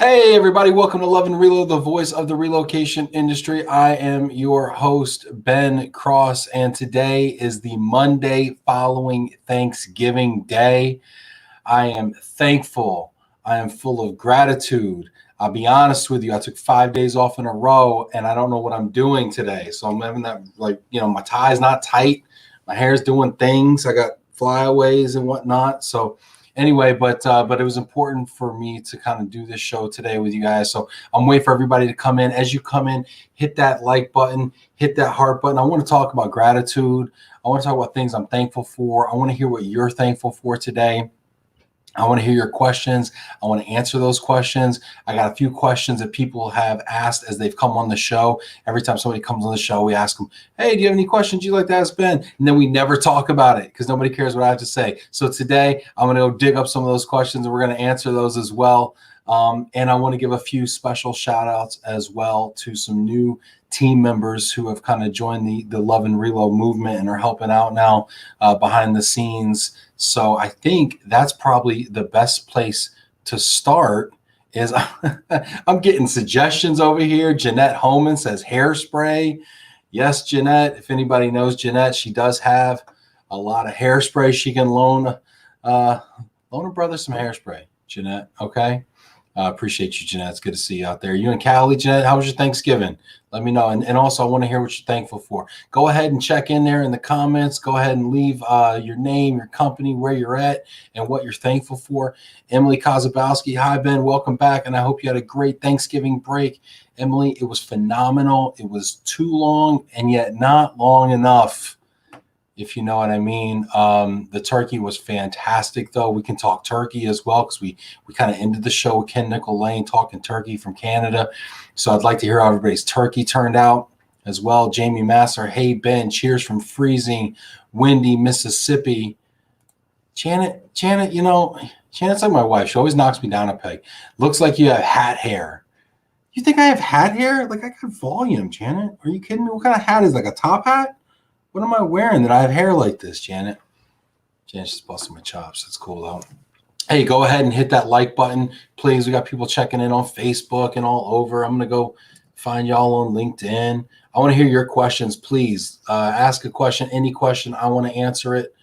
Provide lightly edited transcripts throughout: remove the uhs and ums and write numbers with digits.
Hey, everybody, welcome to Love and Reload, the voice of the relocation industry. I am your host, Ben Cross, and today is the Monday following Thanksgiving Day. I am thankful. I am full of gratitude. I'll be honest with you, I took 5 days off in a row, and I don't know what I'm doing today. So I'm having that, my tie's not tight. My hair's doing things. I got flyaways and whatnot. So anyway, but it was important for me to kind of do this show today with you guys. So I'm waiting for everybody to come in. As you come in, hit that like button, hit that heart button. I want to talk about gratitude. I want to talk about things I'm thankful for. I want to hear what you're thankful for today. I want to hear your questions. I want to answer those questions. I got a few questions that people have asked as they've come on the show. Every time somebody comes on the show, we ask them, hey, do you have any questions you'd like to ask Ben? And then we never talk about it because nobody cares what I have to say. So today I'm going to go dig up some of those questions and we're going to answer those as well. And I want to give a few special shout outs as well to some new team members who have kind of joined the Love and Reload movement and are helping out now behind the scenes. So I think that's probably the best place to start is I'm getting suggestions over here. Jeanette Homan says hairspray. Yes, Jeanette, if anybody knows Jeanette, she does have a lot of hairspray. She can loan her brother some hairspray, Jeanette, okay? Appreciate you, Jeanette. It's good to see you out there. You and Callie, Jeanette, how was your Thanksgiving? Let me know. And also, I want to hear what you're thankful for. Go ahead and check in there in the comments. Go ahead and leave your name, your company, where you're at, and what you're thankful for. Emily Kozubowski, hi, Ben. Welcome back, and I hope you had a great Thanksgiving break. Emily, it was phenomenal. It was too long and yet not long enough, if you know what I mean. The turkey was fantastic, though. We can talk turkey as well because we kind of ended the show with Ken Nickel Lane talking turkey from Canada. So I'd like to hear how everybody's turkey turned out as well. Jamie Masser, hey, Ben, cheers from freezing, windy Mississippi. Janet, Janet's like my wife. She always knocks me down a peg. Looks like you have hat hair. You think I have hat hair? Like, I got volume, Janet. Are you kidding me? What kind of hat is it? Like a top hat? What am I wearing that I have hair like this, Janet? Janet's just busting my chops. That's cool, though. Hey, go ahead and hit that like button, please. We got people checking in on Facebook and all over. I'm going to go find y'all on LinkedIn. I want to hear your questions, please. Ask a question, any question. I want to answer it.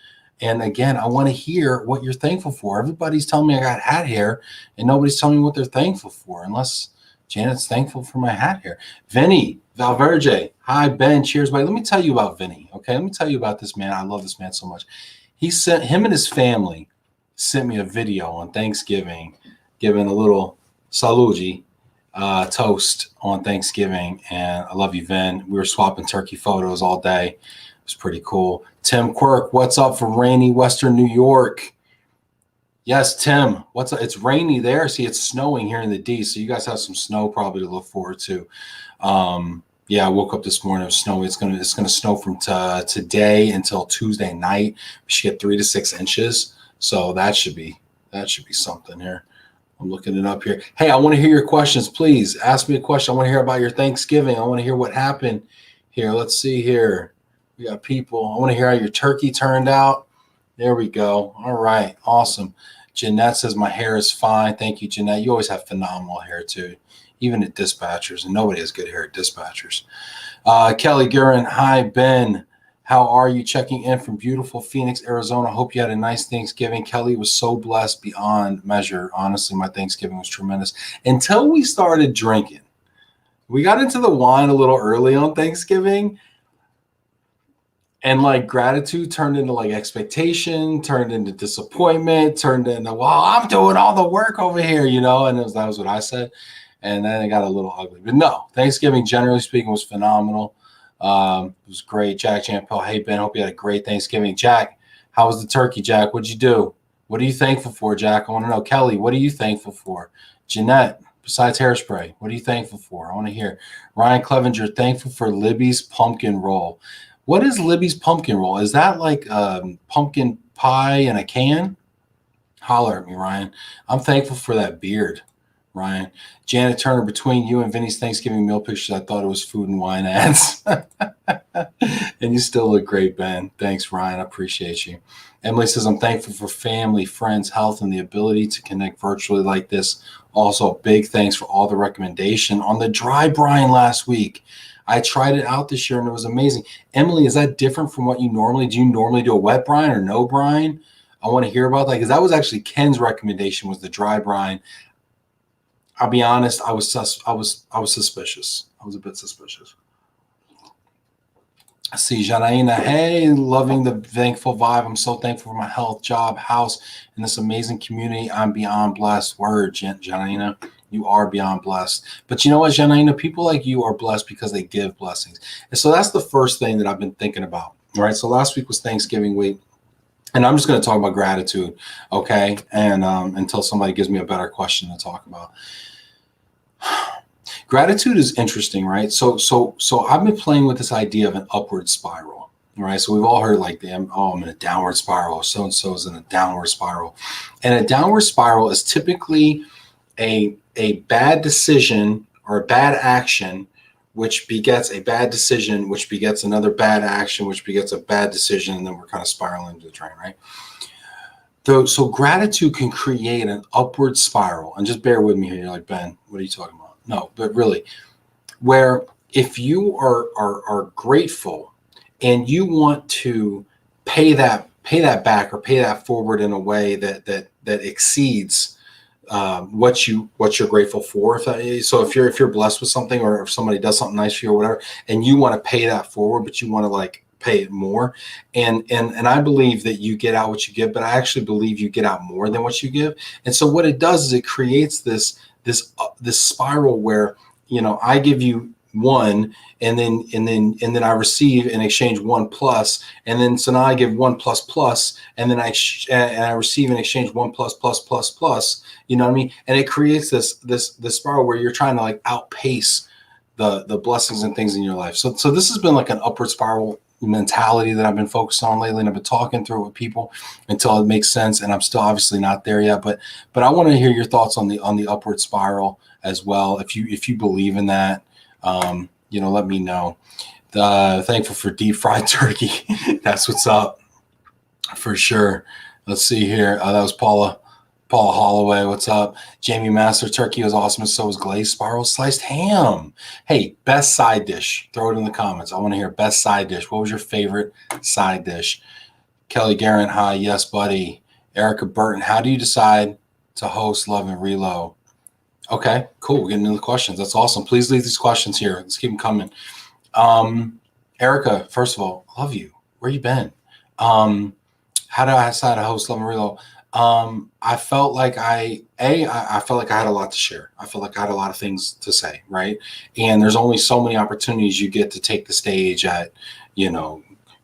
And again, I want to hear what you're thankful for. Everybody's telling me I got hat hair, and nobody's telling me what they're thankful for, unless Janet's thankful for my hat hair. Vinny Valverde, hi, Ben. Cheers, buddy. Let me tell you about Vinny, okay? Let me tell you about this man. I love this man so much. Him and his family sent me a video on Thanksgiving, giving a little salugi toast on Thanksgiving. And I love you, Vin. We were swapping turkey photos all day. It was pretty cool. Tim Quirk, what's up from rainy Western New York? Yes, Tim, what's up? It's rainy there. See, it's snowing here in the D, so you guys have some snow probably to look forward to. Yeah, I woke up this morning. It was snowy. It's gonna snow from today until Tuesday night. We should get 3 to 6 inches. So that should be something here. I'm looking it up here. Hey, I want to hear your questions. Please ask me a question. I want to hear about your Thanksgiving. I want to hear what happened here. Let's see here. We got people. I want to hear how your turkey turned out. There we go. All right. Awesome. Jeanette says my hair is fine. Thank you, Jeanette. You always have phenomenal hair too, even at Dispatchers, and nobody has good hair at Dispatchers. Kelly Gurin, hi, Ben. How are you? Checking in from beautiful Phoenix, Arizona. Hope you had a nice Thanksgiving. Kelly was so blessed beyond measure. Honestly, my Thanksgiving was tremendous until we started drinking. We got into the wine a little early on Thanksgiving, and like gratitude turned into like expectation, turned into disappointment, turned into, well, I'm doing all the work over here, and that was what I said. And then it got a little ugly. But no, Thanksgiving, generally speaking, was phenomenal. It was great. Jack Champel, hey, Ben, hope you had a great Thanksgiving. Jack, how was the turkey, Jack? What'd you do? What are you thankful for, Jack? I want to know. Kelly, what are you thankful for? Jeanette, besides hairspray, what are you thankful for? I want to hear. Ryan Clevenger, thankful for Libby's pumpkin roll. What is Libby's pumpkin roll? Is that like pumpkin pie in a can? Holler at me, Ryan. I'm thankful for that beard. Ryan. Janet Turner, between you and Vinny's Thanksgiving meal pictures, I thought it was food and wine ads. And you still look great, Ben. Thanks, Ryan. I appreciate you. Emily says, I'm thankful for family, friends, health, and the ability to connect virtually like this. Also, big thanks for all the recommendation on the dry brine last week. I tried it out this year and it was amazing. Emily, is that different from what you normally do? You normally do a wet brine or no brine? I want to hear about that because that was actually Ken's recommendation, was the dry brine. I'll be honest, I was suspicious. I was a bit suspicious. I see Janaina. Hey, loving the thankful vibe. I'm so thankful for my health, job, house, and this amazing community. I'm beyond blessed. Word, Janaina. You are beyond blessed. But you know what, Janaina? People like you are blessed because they give blessings. And so that's the first thing that I've been thinking about. All right. So last week was Thanksgiving week. And I'm just going to talk about gratitude. Okay. And until somebody gives me a better question to talk about. Gratitude is interesting, right? So I've been playing with this idea of an upward spiral, right? So we've all heard like, I'm in a downward spiral. So-and-so is in a downward spiral. And a downward spiral is typically a bad decision or a bad action, which begets a bad decision, which begets another bad action, which begets a bad decision. And then we're kind of spiraling into the drain, right? So gratitude can create an upward spiral. And just bear with me here. You're like, Ben, what are you talking about? No, but really, where if you are grateful and you want to pay that back or pay that forward in a way that exceeds what you're grateful for. So if you're blessed with something, or if somebody does something nice for you or whatever, and you want to pay that forward, but you want to like pay it more, and I believe that you get out what you give, but I actually believe you get out more than what you give. And so what it does is it creates this spiral where, I give you one, and then I receive in exchange one plus, and then so now I give one plus plus, and then I receive in exchange one plus plus plus plus. You know what I mean? And it creates this spiral where you're trying to like outpace the blessings and things in your life. So this has been like an upward spiral mentality that I've been focused on lately, and I've been talking through it with people until it makes sense. And I'm still obviously not there yet, but I want to hear your thoughts on the upward spiral as well. If you believe in that, let me know. Thankful for deep fried turkey. That's what's up for sure. Let's see here. That was Paula Holloway. What's up? Jamie Master, turkey was awesome. And so was glazed spiral sliced ham. Hey, best side dish. Throw it in the comments. I want to hear best side dish. What was your favorite side dish? Kelly Guerin, hi. Yes, buddy. Erica Burton, how do you decide to host Love and Relo? Okay, cool. We're getting into the questions. That's awesome. Please leave these questions here. Let's keep them coming. Erica, first of all, love you. Where you been? How did I decide to host Love and Relo? I felt like I felt like I had a lot to share. I felt like I had a lot of things to say, right? And there's only so many opportunities you get to take the stage at,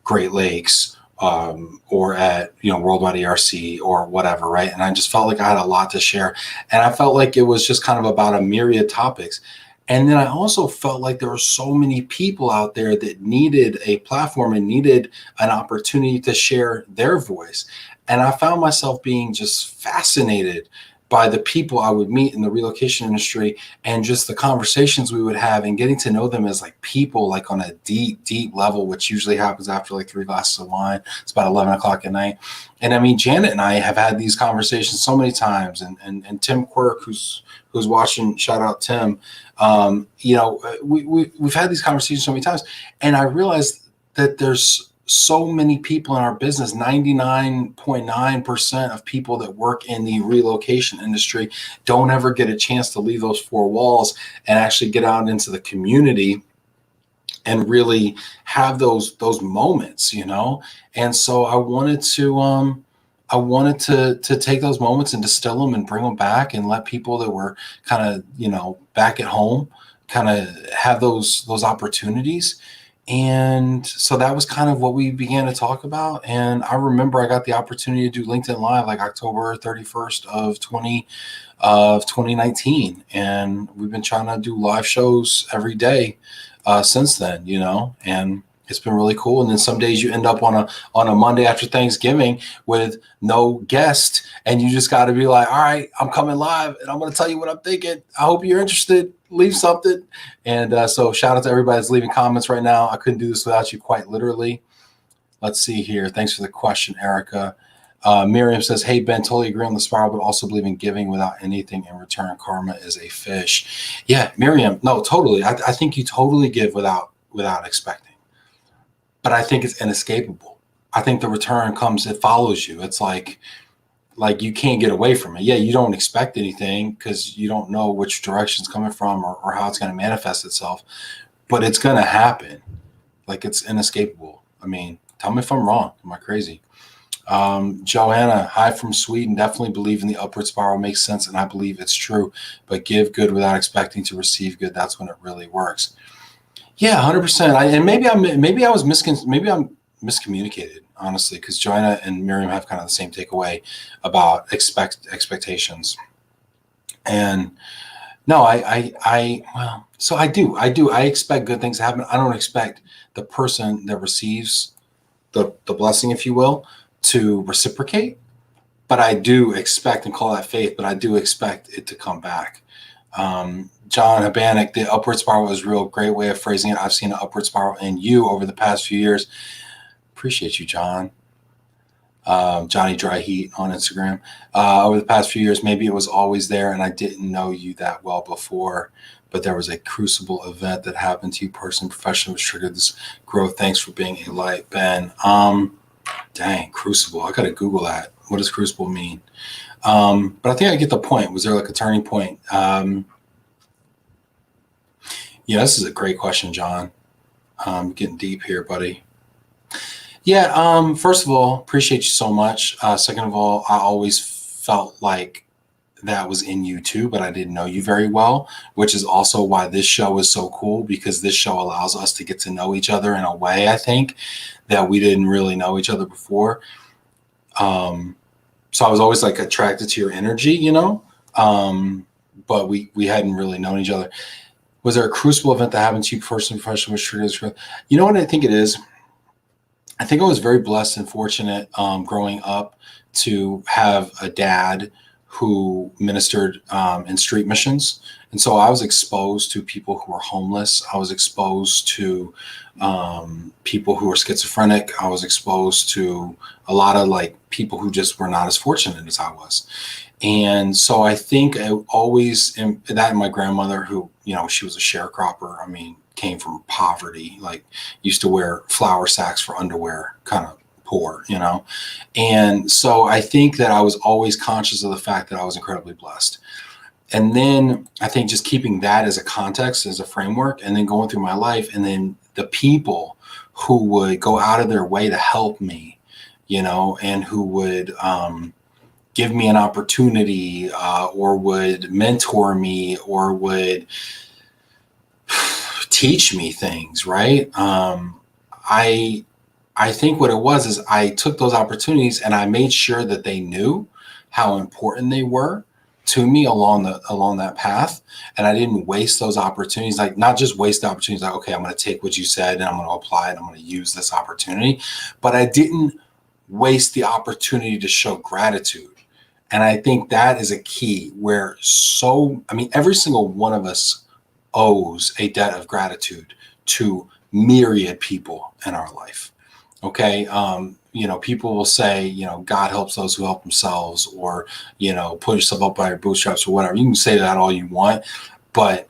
Great Lakes, or at, Worldwide ERC or whatever, right? And I just felt like I had a lot to share. And I felt like it was just kind of about a myriad topics. And then I also felt like there were so many people out there that needed a platform and needed an opportunity to share their voice. And I found myself being just fascinated by the people I would meet in the relocation industry and just the conversations we would have and getting to know them as like people, like on a deep, deep level, which usually happens after like 3 glasses of wine. It's about 11 o'clock at night. And I mean, Janet and I have had these conversations so many times, and Tim Quirk, who's watching, shout out Tim. We've had these conversations so many times, and I realized that there's so many people in our business. 99.9% of people that work in the relocation industry don't ever get a chance to leave those 4 walls and actually get out into the community and really have those moments, And so I wanted to take those moments and distill them and bring them back and let people that were kind of, back at home kind of have those opportunities. And so that was kind of what we began to talk about. And I remember I got the opportunity to do LinkedIn Live like October 31st of 2019. And we've been trying to do live shows every day since then, and It's been really cool. And then some days you end up on a Monday after Thanksgiving with no guest, and you just got to be like, all right, I'm coming live and I'm going to tell you what I'm thinking. I hope you're interested. Leave something. And so shout out to everybody that's leaving comments right now. I couldn't do this without you, quite literally. Let's see here. Thanks for the question, Erica. Miriam says, hey, Ben, totally agree on the spiral, but also believe in giving without anything in return. Karma is a fish. Yeah, Miriam, no, totally. I think you totally give without expecting. But I think it's inescapable. I think the return comes, it follows you. It's like you can't get away from it. Yeah, you don't expect anything because you don't know which direction it's coming from or how it's going to manifest itself. But it's going to happen. Like, it's inescapable. I mean, tell me if I'm wrong. Am I crazy? Joanna, hi from Sweden. Definitely believe in the upward spiral. Makes sense, and I believe it's true. But give good without expecting to receive good. That's when it really works. Yeah, 100%. And maybe I'm miscommunicated, honestly, because Joanna and Miriam have kind of the same takeaway about expectations. And no, so I do. I expect good things to happen. I don't expect the person that receives the blessing, if you will, to reciprocate, but I do expect, and call that faith, but I do expect it to come back. John Habanik, the upward spiral is real. Great way of phrasing it. I've seen an upward spiral in you over the past few years. Appreciate you, John. Johnny Dry Heat on Instagram. Over the past few years, maybe it was always there and I didn't know you that well before, but there was a crucible event that happened to you personally, professionally, which triggered this growth. Thanks for being a light, Ben. Dang, crucible. I got to Google that. What does crucible mean? But I think I get the point. Was there like a turning point? Yeah, this is a great question, John. Getting deep here, buddy. Yeah, first of all, appreciate you so much. Second of all, I always felt like that was in you too, but I didn't know you very well, which is also why this show is so cool, because this show allows us to get to know each other in a way, I think, that we didn't really know each other before. So I was always like attracted to your energy, you know, but we hadn't really known each other. Was there a crucible event that happened to you personally, professionally, which triggered this growth? You know what I think it is? I think I was very blessed and fortunate growing up to have a dad who ministered in street missions. And so I was exposed to people who were homeless. I was exposed to people who were schizophrenic. I was exposed to a lot of like people who just were not as fortunate as I was. And so I think I always, and my grandmother, who, you know, she was a sharecropper. I mean, came from poverty, like used to wear flour sacks for underwear, kind of poor, you know? And so I think that I was always conscious of the fact that I was incredibly blessed. And then I think just keeping that as a context, as a framework, and then going through my life, and then the people who would go out of their way to help me, you know, and who would give me an opportunity or would mentor me or would teach me things, right? I think what it was is I took those opportunities and I made sure that they knew how important they were to me along that path. And I didn't waste those opportunities, like not just waste the opportunities, like, okay, I'm going to take what you said and I'm going to apply it. I'm going to use this opportunity, but I didn't waste the opportunity to show gratitude. And I think that is a key where every single one of us owes a debt of gratitude to myriad people in our life. Okay. You know, people will say, you know, God helps those who help themselves, or, you know, pull yourself up by your bootstraps or whatever. You can say that all you want, but,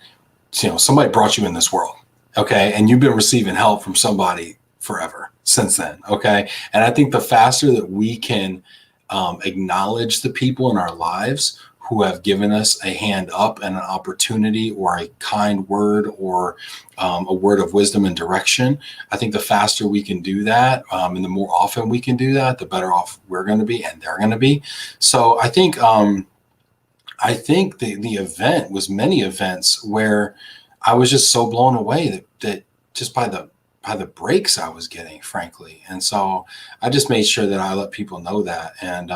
you know, somebody brought you in this world. Okay. And you've been receiving help from somebody forever since then. Okay. And I think the faster that we can acknowledge the people in our lives who have given us a hand up and an opportunity or a kind word or a word of wisdom and direction, I think the faster we can do that and the more often we can do that, the better off we're going to be and they're going to be. So I think the event was many events where I was just so blown away that just by the breaks I was getting, frankly. And so I just made sure that I let people know that. And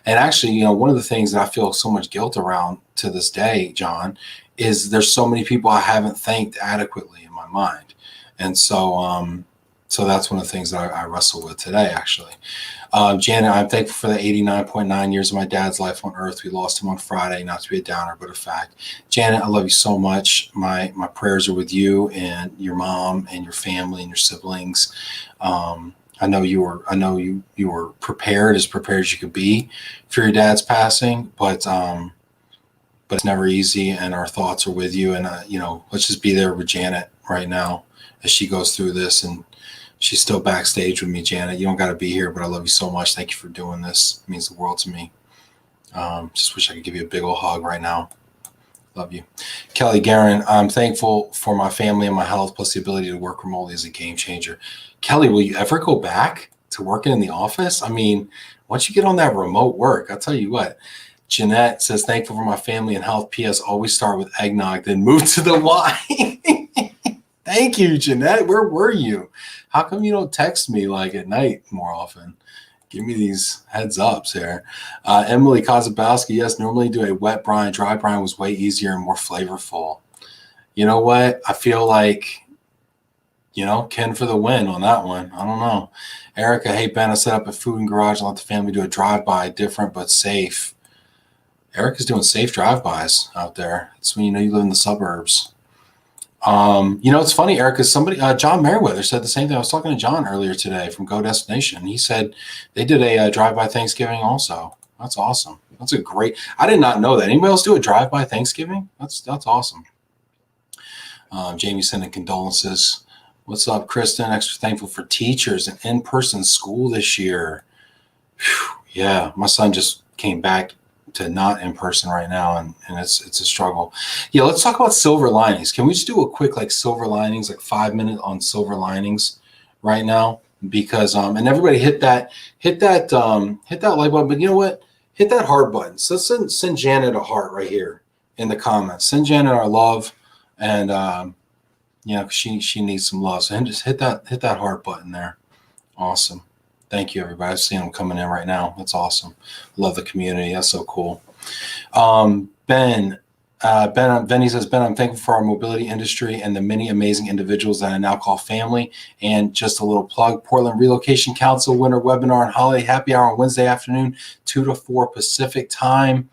actually, you know, one of the things that I feel so much guilt around to this day, John, is there's so many people I haven't thanked adequately in my mind. And so So that's one of the things that I wrestle with today, actually. Janet, I'm thankful for the 89.9 years of my dad's life on earth. We lost him on Friday, not to be a downer, but a fact. Janet, I love you so much. My prayers are with you and your mom and your family and your siblings. I know you were prepared as you could be for your dad's passing, but it's never easy, and our thoughts are with you. And let's just be there with Janet right now as she goes through this. And she's still backstage with me, Janet. You don't got to be here, but I love you so much. Thank you for doing this. It means the world to me. Just wish I could give you a big old hug right now. Love you. Kelly Guerin, I'm thankful for my family and my health, plus the ability to work remotely is a game changer. Kelly, will you ever go back to working in the office? I mean, once you get on that remote work, I'll tell you what. Jeanette says, thankful for my family and health. P.S. Always start with eggnog, then move to the wine. Thank you, Jeanette. Where were you? How come you don't text me like at night more often? Give me these heads ups here. Emily Kozubowski, yes, normally do a wet brine. Dry brine was way easier and more flavorful. You know what? I feel like, Ken for the win on that one. I don't know. Erica, hey, Ben, I set up a food and garage and let the family do a drive-by, different but safe. Erica's doing safe drive-bys out there. It's when you live in the suburbs. It's funny, Erica, John Merriweather said the same thing. I was talking to John earlier today from Go Destination. He said they did a drive-by Thanksgiving also. That's awesome. I did not know that. Anybody else do a drive-by Thanksgiving? That's awesome. Jamie sending condolences. What's up, Kristen? Extra thankful for teachers and in-person school this year. Whew, yeah, my son just came back to not in person right now, and it's a struggle. Yeah, let's talk about silver linings. Can we just do a quick silver linings, 5 minutes on silver linings right now? Because and everybody hit that like button, but you know what? Hit that heart button. So send Janet a heart right here in the comments. Send Janet our love, and she needs some love. So just hit that heart button there. Awesome. Thank you, everybody. I've seen them coming in right now. That's awesome. Love the community. That's so cool. Ben, he says, Ben, I'm thankful for our mobility industry and the many amazing individuals that I now call family. And just a little plug, Portland Relocation Council winter webinar and holiday happy hour on Wednesday afternoon, 2 to 4 Pacific time.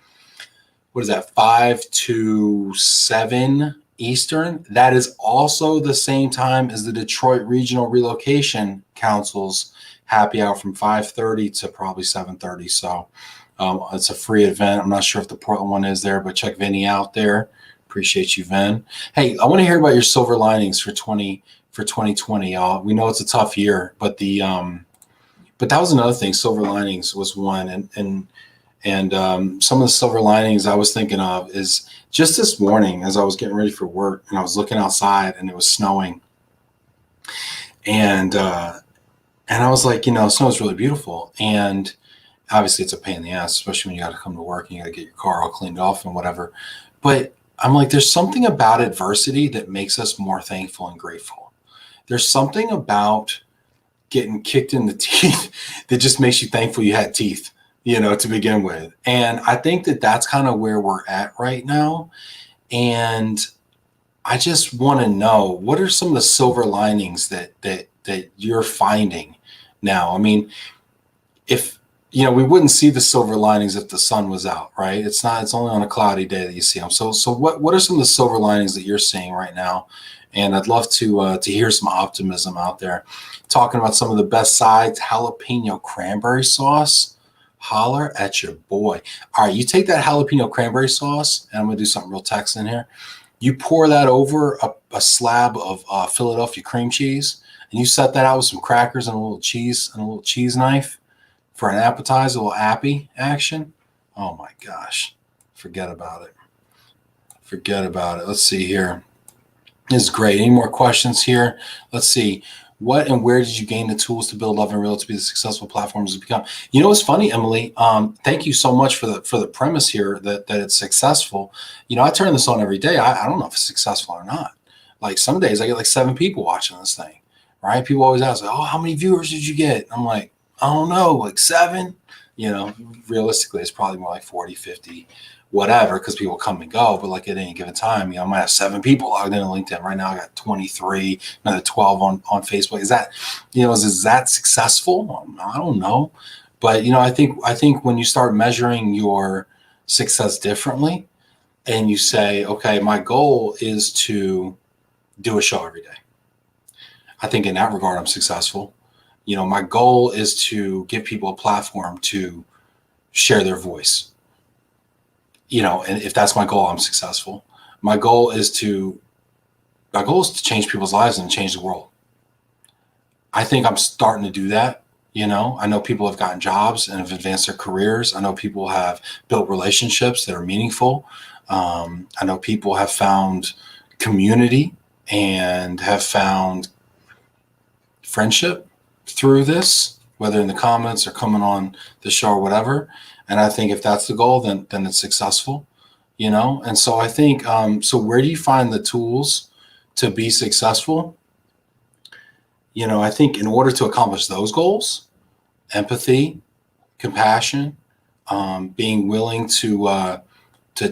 What is that, 5 to 7 Eastern? That is also the same time as the Detroit Regional Relocation Council's happy hour from 5:30 to probably 7:30. So it's a free event. I'm not sure if the Portland one is there, but check Vinny out there. Appreciate you, Vin. Hey, I want to hear about your silver linings for 2020, y'all. We know it's a tough year, but but that was another thing. Silver linings was one, and some of the silver linings I was thinking of is just this morning as I was getting ready for work and I was looking outside and it was snowing, and I was like, snow is really beautiful. And obviously it's a pain in the ass, especially when you got to come to work and you got to get your car all cleaned off and whatever. But I'm like, there's something about adversity that makes us more thankful and grateful. There's something about getting kicked in the teeth that just makes you thankful you had teeth, to begin with. And I think that that's kind of where we're at right now. And I just want to know, what are some of the silver linings that you're finding now? I mean, if we wouldn't see the silver linings if the sun was out, right? It's only on a cloudy day that you see them. So what are some of the silver linings that you're seeing right now? And I'd love to hear some optimism out there. Talking about some of the best sides, jalapeno cranberry sauce. Holler at your boy. All right, you take that jalapeno cranberry sauce, and I'm gonna do something real Texan here. You pour that over a slab of Philadelphia cream cheese, and you set that out with some crackers and a little cheese knife for an appetizer, a little appy action. Oh my gosh, forget about it. Let's see here. This is great. Any more questions here? Let's see. What and where did you gain the tools to build Love and Real to be the successful platforms it's become? It's funny, Emily. Thank you so much for the premise here that it's successful. I turn this on every day. I don't know if it's successful or not. Like some days I get 7 people watching this thing, right? People always ask, oh, how many viewers did you get? I'm like, I don't know, 7. Realistically, it's probably more like 40, 50, whatever, because people come and go. But like at any given time, I might have 7 people logged into LinkedIn. Right now I got 23, another 12 on Facebook. Is that, is that successful? I don't know. But, I think when you start measuring your success differently and you say, okay, my goal is to do a show every day. I think in that regard, I'm successful. My goal is to give people a platform to share their voice. And if that's my goal, I'm successful. My goal is to change people's lives and change the world. I think I'm starting to do that. I know people have gotten jobs and have advanced their careers. I know people have built relationships that are meaningful. I know people have found community and have found friendship through this, whether in the comments or coming on the show or whatever. And I think if that's the goal, then it's successful, And so I think, so where do you find the tools to be successful? I think in order to accomplish those goals, empathy, compassion, being willing to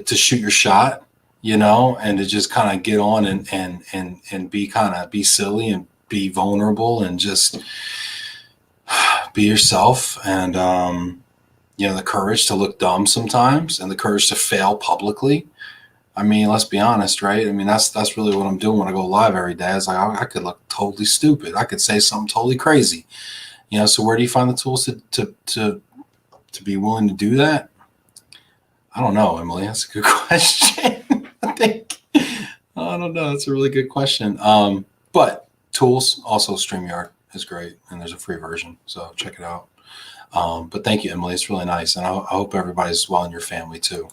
shoot your shot, and to just kind of get on and be silly and be vulnerable and just be yourself. And, the courage to look dumb sometimes and the courage to fail publicly. I mean, let's be honest, right? I mean, that's really what I'm doing when I go live every day. It's like, I could look totally stupid. I could say something totally crazy, so where do you find the tools to be willing to do that? I don't know, Emily. That's a good question. I don't know. That's a really good question. But tools, also StreamYard is great. And there's a free version. So check it out. But thank you, Emily. It's really nice. And I hope everybody's well in your family too.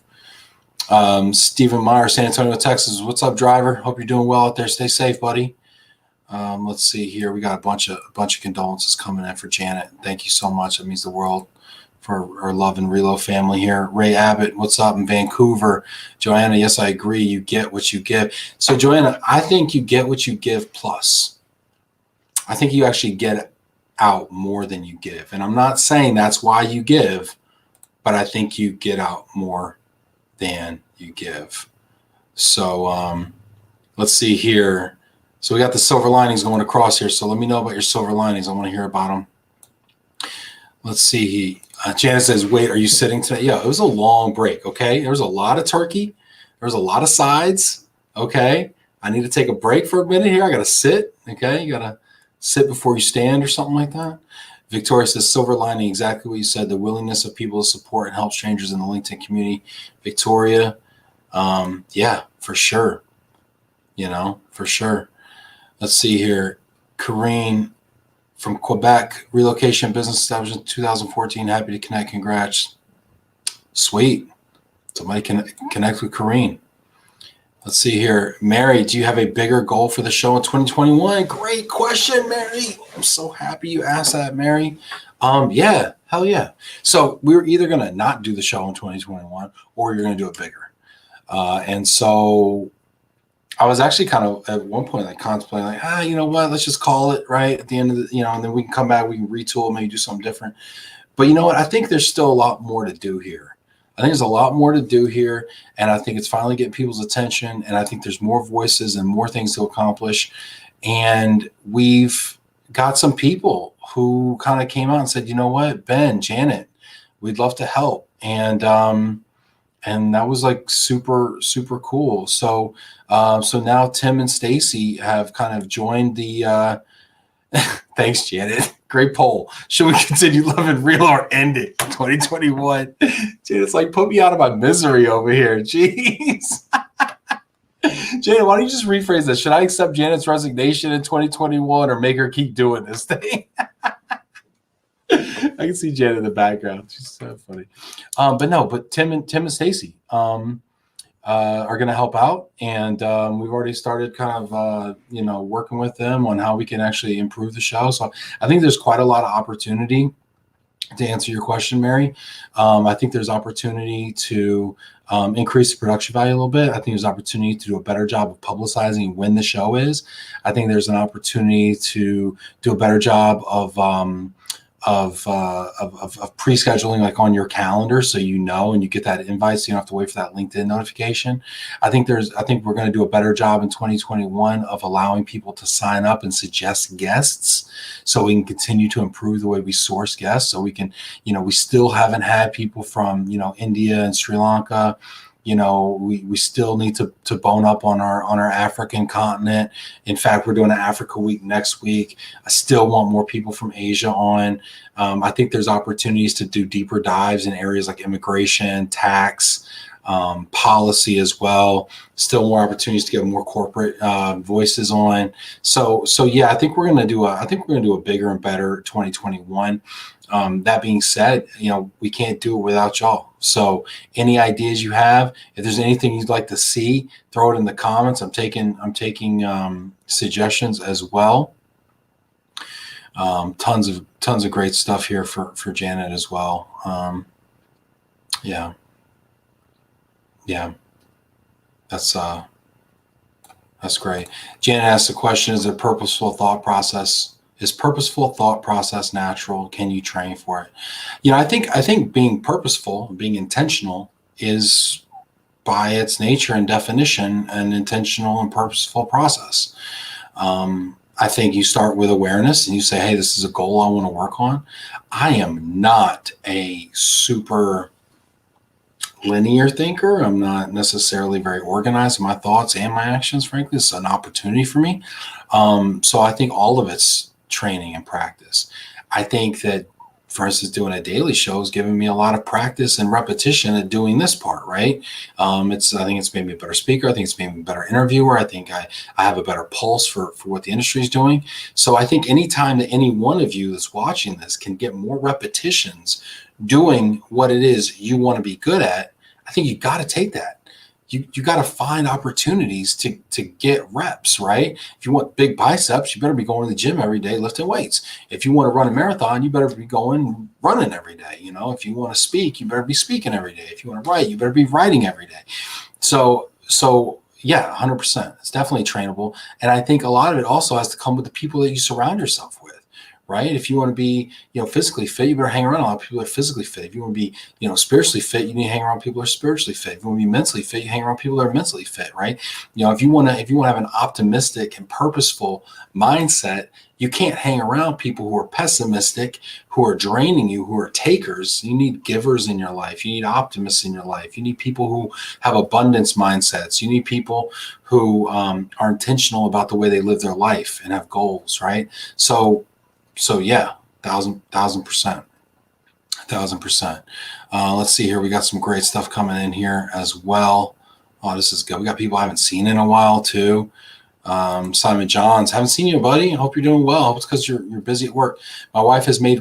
Stephen Meyer, San Antonio, Texas. What's up, driver? Hope you're doing well out there. Stay safe, buddy. Let's see here. We got a bunch of condolences coming in for Janet. Thank you so much. It means the world for our Love and Relo family here. Ray Abbott, what's up in Vancouver? Joanna, yes, I agree. You get what you give. So Joanna, I think you get what you give plus. I think you actually get out more than you give. And I'm not saying that's why you give, but I think you get out more than you give. So let's see here. So we got the silver linings going across here. So let me know about your silver linings. I want to hear about them. Let's see. Janet says, wait, are you sitting today? Yeah, it was a long break, okay? There was a lot of turkey. There was a lot of sides, okay? I need to take a break for a minute here. I got to sit, okay? You got to sit before you stand or something like that. Victoria says, silver lining, exactly what you said, the willingness of people to support and help strangers in the LinkedIn community. Victoria, yeah, for sure. For sure. Let's see here. Corrine from Quebec, relocation business established in 2014. Happy to connect. Congrats. Sweet. Somebody can connect with Corrine. Let's see here. Mary, do you have a bigger goal for the show in 2021? Great question, Mary. I'm so happy you asked that, Mary. Yeah, hell yeah. So we're either going to not do the show in 2021 or you're going to do it bigger. And so I was actually kind of at one point like contemplating like, you know what, let's just call it right at the end of the, and then we can come back, we can retool, maybe do something different. But you know what? I think there's still a lot more to do here. I think there's a lot more to do here, and I think it's finally getting people's attention, and I think there's more voices and more things to accomplish. And we've got some people who kind of came out and said, you know what, Ben, Janet, we'd love to help. And that was like super, super cool. So now Tim and Stacy have kind of joined the thanks, Janet. Great poll. Should we continue Love and Relo or end it in 2021? Janet's like, put me out of my misery over here. Jeez. Janet, why don't you just rephrase that? Should I accept Janet's resignation in 2021 or make her keep doing this thing? I can see Janet in the background. She's so funny. But Tim and Stacy are going to help out, and we've already started kind of working with them on how we can actually improve the show. So I think there's quite a lot of opportunity to answer your question, Mary. I think there's opportunity to increase the production value a little bit. I think there's opportunity to do a better job of publicizing when the show is. I think there's an opportunity to do a better job of of pre-scheduling, like on your calendar, so you know, and you get that invite, so you don't have to wait for that LinkedIn notification. I think we're going to do a better job in 2021 of allowing people to sign up and suggest guests, so we can continue to improve the way we source guests. So we can, we still haven't had people from, India and Sri Lanka. We still need to bone up on our African continent. In fact, we're doing an Africa week next week. I still want more people from Asia on. I think there's opportunities to do deeper dives in areas like immigration, tax, policy as well. Still more opportunities to get more corporate voices on. So yeah, I think we're going to do a bigger and better 2021. That being said, we can't do it without y'all. So any ideas you have, if there's anything you'd like to see, throw it in the comments. I'm taking suggestions as well. Tons of great stuff here for Janet as well. Yeah. That's great. Janet asked the question: Is purposeful thought process natural? Can you train for it? I think being purposeful, being intentional, is by its nature and definition an intentional and purposeful process. I think you start with awareness and you say, hey, this is a goal I want to work on. I am not a super linear thinker. I'm not necessarily very organized in my thoughts and my actions, frankly. It's an opportunity for me. So I think all of it's training and practice. I think that, for instance, doing a daily show is giving me a lot of practice and repetition at doing this part, right? I think it's made me a better speaker. I think it's made me a better interviewer. I think I have a better pulse for what the industry is doing. So I think anytime that any one of you that's watching this can get more repetitions doing what it is you want to be good at, I think you got to take that. You got to find opportunities to get reps, right? If you want big biceps, you better be going to the gym every day lifting weights. If you want to run a marathon, you better be going running every day. If you want to speak, you better be speaking every day. If you want to write, you better be writing every day. So yeah, 100%. It's definitely trainable. And I think a lot of it also has to come with the people that you surround yourself with. Right? If you want to be, physically fit, you better hang around a lot of people that are physically fit. If you want to be, spiritually fit, you need to hang around people that are spiritually fit. If you want to be mentally fit, you hang around people that are mentally fit, right? If you want to have an optimistic and purposeful mindset, you can't hang around people who are pessimistic, who are draining you, who are takers. You need givers in your life. You need optimists in your life. You need people who have abundance mindsets. You need people who are intentional about the way they live their life and have goals, right? So yeah, 1,000%. Let's see here. We got some great stuff coming in here as well. Oh, this is good. We got people I haven't seen in a while too. Simon Johns, haven't seen you, buddy. I hope you're doing well. I hope it's because you're busy at work. My wife was made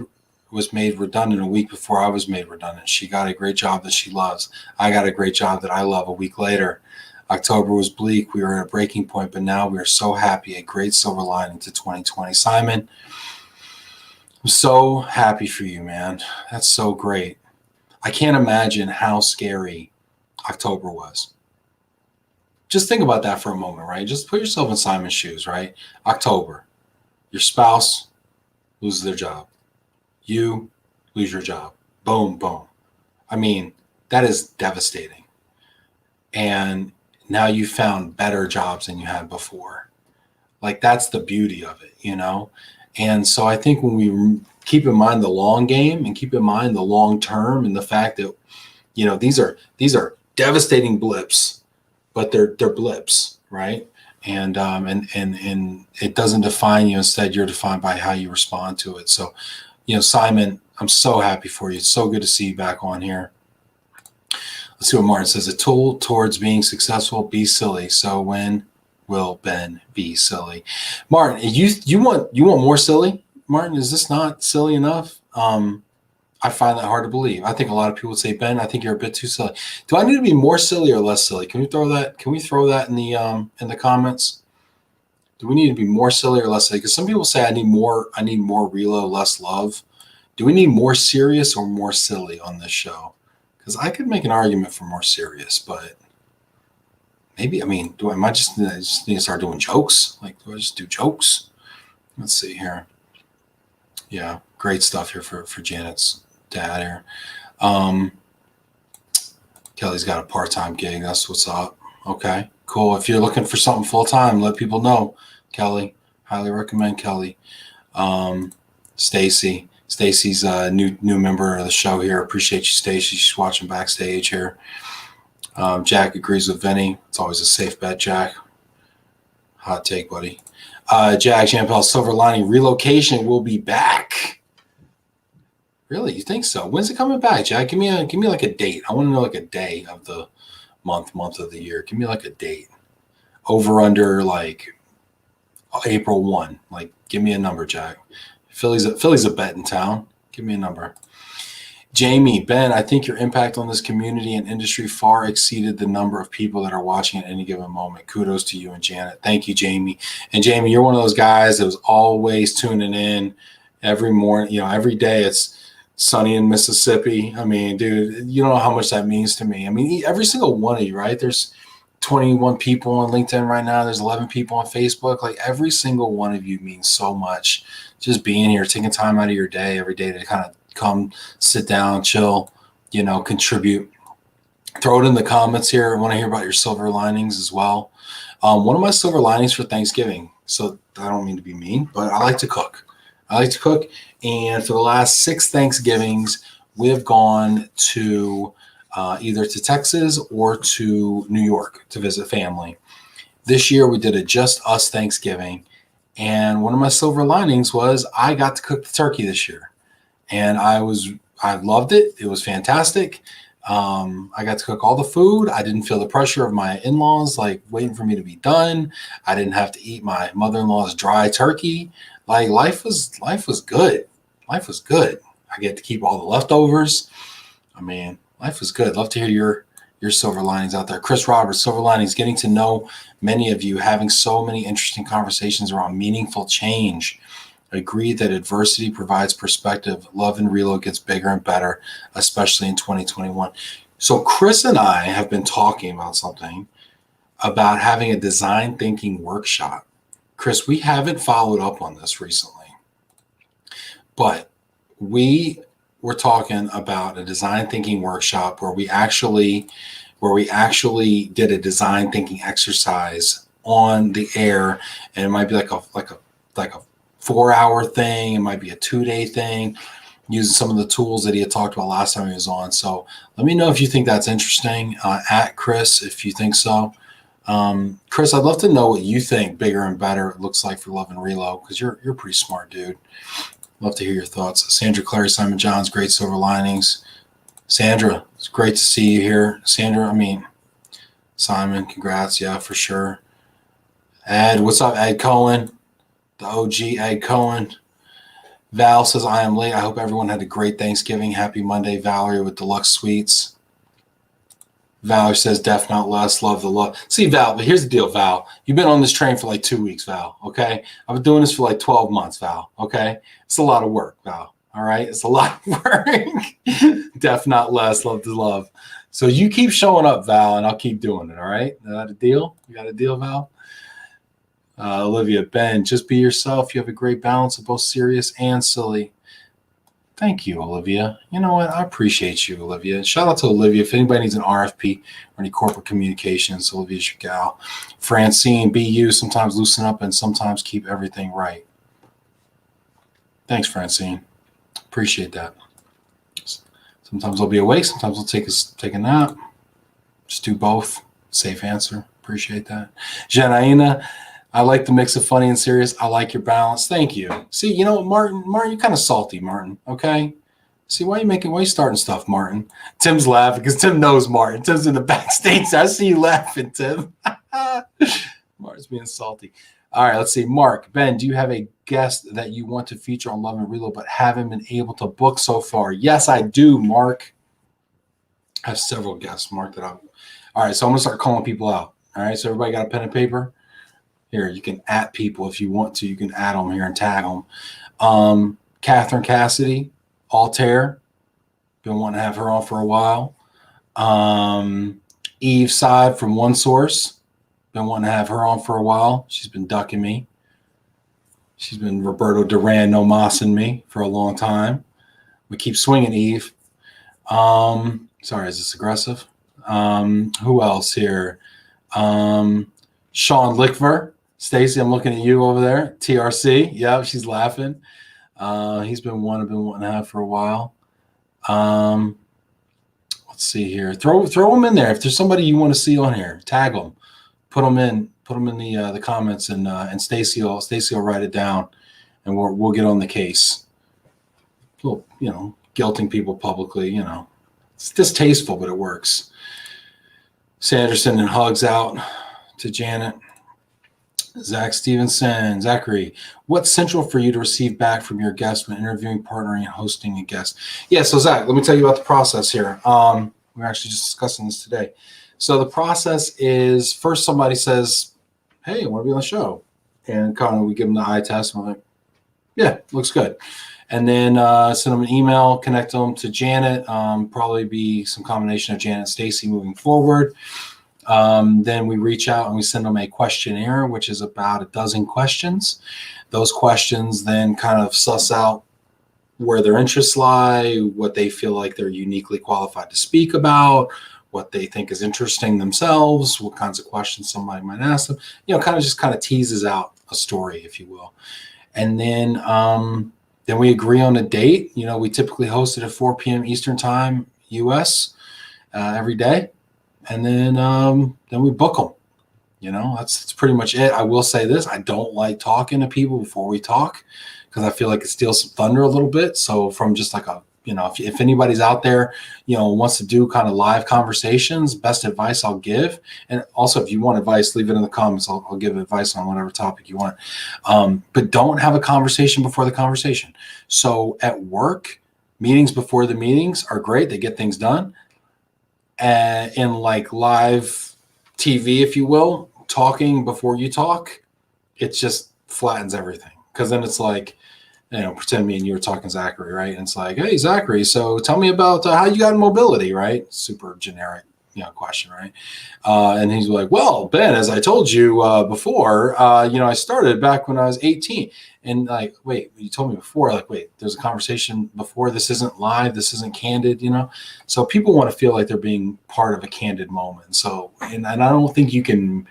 redundant a week before I was made redundant. She got a great job that she loves. I got a great job that I love a week later. October was bleak. We were at a breaking point, but now we are so happy. A great silver lining to 2020. Simon, I'm so happy for you, man. That's so great. I can't imagine how scary October was. Just think about that for a moment, right? Just put yourself in Simon's shoes, right? October, your spouse loses their job. You lose your job. Boom, boom. I mean, that is devastating. And now you found better jobs than you had before. Like, that's the beauty of it, And so I think when we keep in mind the long game and keep in mind the long term and the fact that, these are devastating blips, but they're blips, right? And it doesn't define you. Instead, you're defined by how you respond to it. So, Simon, I'm so happy for you. It's so good to see you back on here. Let's see what Martin says. A tool towards being successful, be silly. So when will Ben be silly? Martin, you want more silly? Martin, is this not silly enough? I find that hard to believe. I think a lot of people would say, Ben, I think you're a bit too silly. Do I need to be more silly or less silly? Can we throw that in the comments? Do we need to be more silly or less silly? Because some people say I need more relo, less love. Do we need more serious or more silly on this show? Because I could make an argument for more serious, but maybe, am I just need to start doing jokes? Like, do I just do jokes? Let's see here. Yeah, Great stuff here for Janet's dad here. Kelly's got a part-time gig. That's what's up. Okay, cool. If you're looking for something full-time, let people know. Kelly, highly recommend Kelly. Stacy's a new member of the show here. Appreciate you, Stacy. She's watching backstage here. Jack agrees with Vinny. It's always a safe bet, Jack. Hot take, buddy. Jack Champel, Silver Lining relocation will be back. Really, you think so? When's it coming back, Jack? Give me like a date. I want to know like a day of the month of the year. Give me like a date. Over under like April 1. Like, give me a number, Jack. Philly's a bet in town. Give me a number. Jamie, Ben, I think your impact on this community and industry far exceeded the number of people that are watching at any given moment. Kudos to you and Janet. Thank you, Jamie. And Jamie, you're one of those guys that was always tuning in every morning. Every day it's sunny in Mississippi. I mean, dude, you don't know how much that means to me. I mean, every single one of you, right? There's 21 people on LinkedIn right now. There's 11 people on Facebook. Like, every single one of you means so much. Just being here, taking time out of your day every day to kind of come, sit down, chill, contribute. Throw it in the comments here. I want to hear about your silver linings as well. One of my silver linings for Thanksgiving, so I don't mean to be mean, but I like to cook. And for the last 6 Thanksgivings, we've gone to either to Texas or to New York to visit family. This year we did a just us Thanksgiving, and one of my silver linings was I got to cook the turkey this year, and I loved it. It was fantastic. I got to cook all the food. I didn't feel the pressure of my in-laws like waiting for me to be done. I didn't have to eat my mother-in-law's dry turkey. Like, life was good. Life was good. I get to keep all the leftovers. I mean, life was good. Love to hear your silver linings out there. Chris Roberts, silver linings, getting to know many of you, having so many interesting conversations around meaningful change. Agree that adversity provides perspective. Love and Reload gets bigger and better, especially in 2021. So Chris and I have been talking about something about having a design thinking workshop. Chris, we haven't followed up on this recently, but we were talking about a design thinking workshop where we actually did a design thinking exercise on the air, and it might be like a 4-hour thing. It might be a 2-day thing, using some of the tools that he had talked about last time he was on. So let me know if you think that's interesting. At Chris, if you think so. Chris, I'd love to know what you think bigger and better it looks like for Love and Reload, because you're a pretty smart dude. Love to hear your thoughts. Sandra Clary, Simon Johns, great silver linings. Sandra, it's great to see you here. Simon, congrats. Yeah, for sure. Ed, what's up, Ed Cohen? The OG Ed Cohen. Val says, I am late. I hope everyone had a great Thanksgiving. Happy Monday, Valerie with Deluxe Sweets. Valerie says, def not less, love the love. See, Val, but here's the deal, Val. You've been on this train for like 2 weeks, Val, okay? I've been doing this for like 12 months, Val, okay? It's a lot of work, Val, all right? It's a lot of work. Def not less, love the love. So you keep showing up, Val, and I'll keep doing it, all right? Is that a deal? You got a deal, Val? Olivia, Ben, just be yourself. You have a great balance of both serious and silly. Thank you, Olivia. You know what? I appreciate you, Olivia. Shout out to Olivia. If anybody needs an RFP or any corporate communications, Olivia's your gal. Francine, be you. Sometimes loosen up and sometimes keep everything right. Thanks, Francine. Appreciate that. Sometimes I'll be awake. Sometimes I'll take a nap. Just do both. Safe answer. Appreciate that. Janaina, I like the mix of funny and serious. I like your balance. Thank you. See, you know, Martin, you're kind of salty, Martin. Okay. See, why you starting stuff, Martin? Tim's laughing because Tim knows Martin. Tim's in the backstage. I see you laughing, Tim. Martin's being salty. All right, let's see. Mark, Ben, do you have a guest that you want to feature on Love and Reload but haven't been able to book so far? Yes, I do, Mark. I have several guests, Mark, all right, so I'm going to start calling people out. All right, so everybody got a pen and paper? Here, you can @ people if you want to. You can add them here and tag them. Catherine Cassidy, Altair. Been wanting to have her on for a while. Eve Side from One Source. Been wanting to have her on for a while. She's been ducking me. She's been Roberto Duran, no Mas and me for a long time. We keep swinging, Eve. Sorry, is this aggressive? Who else here? Sean Lickver. Stacy, I'm looking at you over there. TRC. Yeah, she's laughing. He's been one I've been wanting to have for a while. Let's see here. Throw them in there. If there's somebody you want to see on here, tag them. Put them in the comments, and Stacy will write it down, and we'll get on the case. Well, guilting people publicly, it's distasteful, but it works. Sanderson and hugs out to Janet. Zachary, what's central for you to receive back from your guest when interviewing, partnering, and hosting a guest? Yeah, so Zach, let me tell you about the process here. We're actually just discussing this today. So the process is, first somebody says, hey, I want to be on the show. And kind of we give them the eye test, and we're like, yeah, looks good. And then send them an email, connect them to Janet, probably be some combination of Janet and Stacy moving forward. Then we reach out and we send them a questionnaire, which is about a dozen questions. Those questions then kind of suss out where their interests lie, what they feel like they're uniquely qualified to speak about, what they think is interesting themselves, what kinds of questions somebody might ask them, kind of teases out a story, if you will. And then we agree on a date. We typically host it at 4 p.m. Eastern time, US, every day. And then we book them. That's pretty much it. I will say this. I don't like talking to people before we talk because I feel like it steals some thunder a little bit. So from just like if anybody's out there, wants to do kind of live conversations, best advice I'll give. And also, if you want advice, leave it in the comments. I'll give advice on whatever topic you want. But don't have a conversation before the conversation. So at work, meetings before the meetings are great. They get things done. And in like live TV, if you will, talking before you talk, it just flattens everything. Because then it's like, pretend me and you were talking Zachary, right? And it's like, hey, Zachary, so tell me about how you got in mobility, right? Super generic, question, right? And he's like, well, Ben, as I told you before, I started back when I was 18. And like, wait, you told me before, like, wait, there's a conversation before. This isn't live. This isn't candid, So people want to feel like they're being part of a candid moment. So, and I don't think you can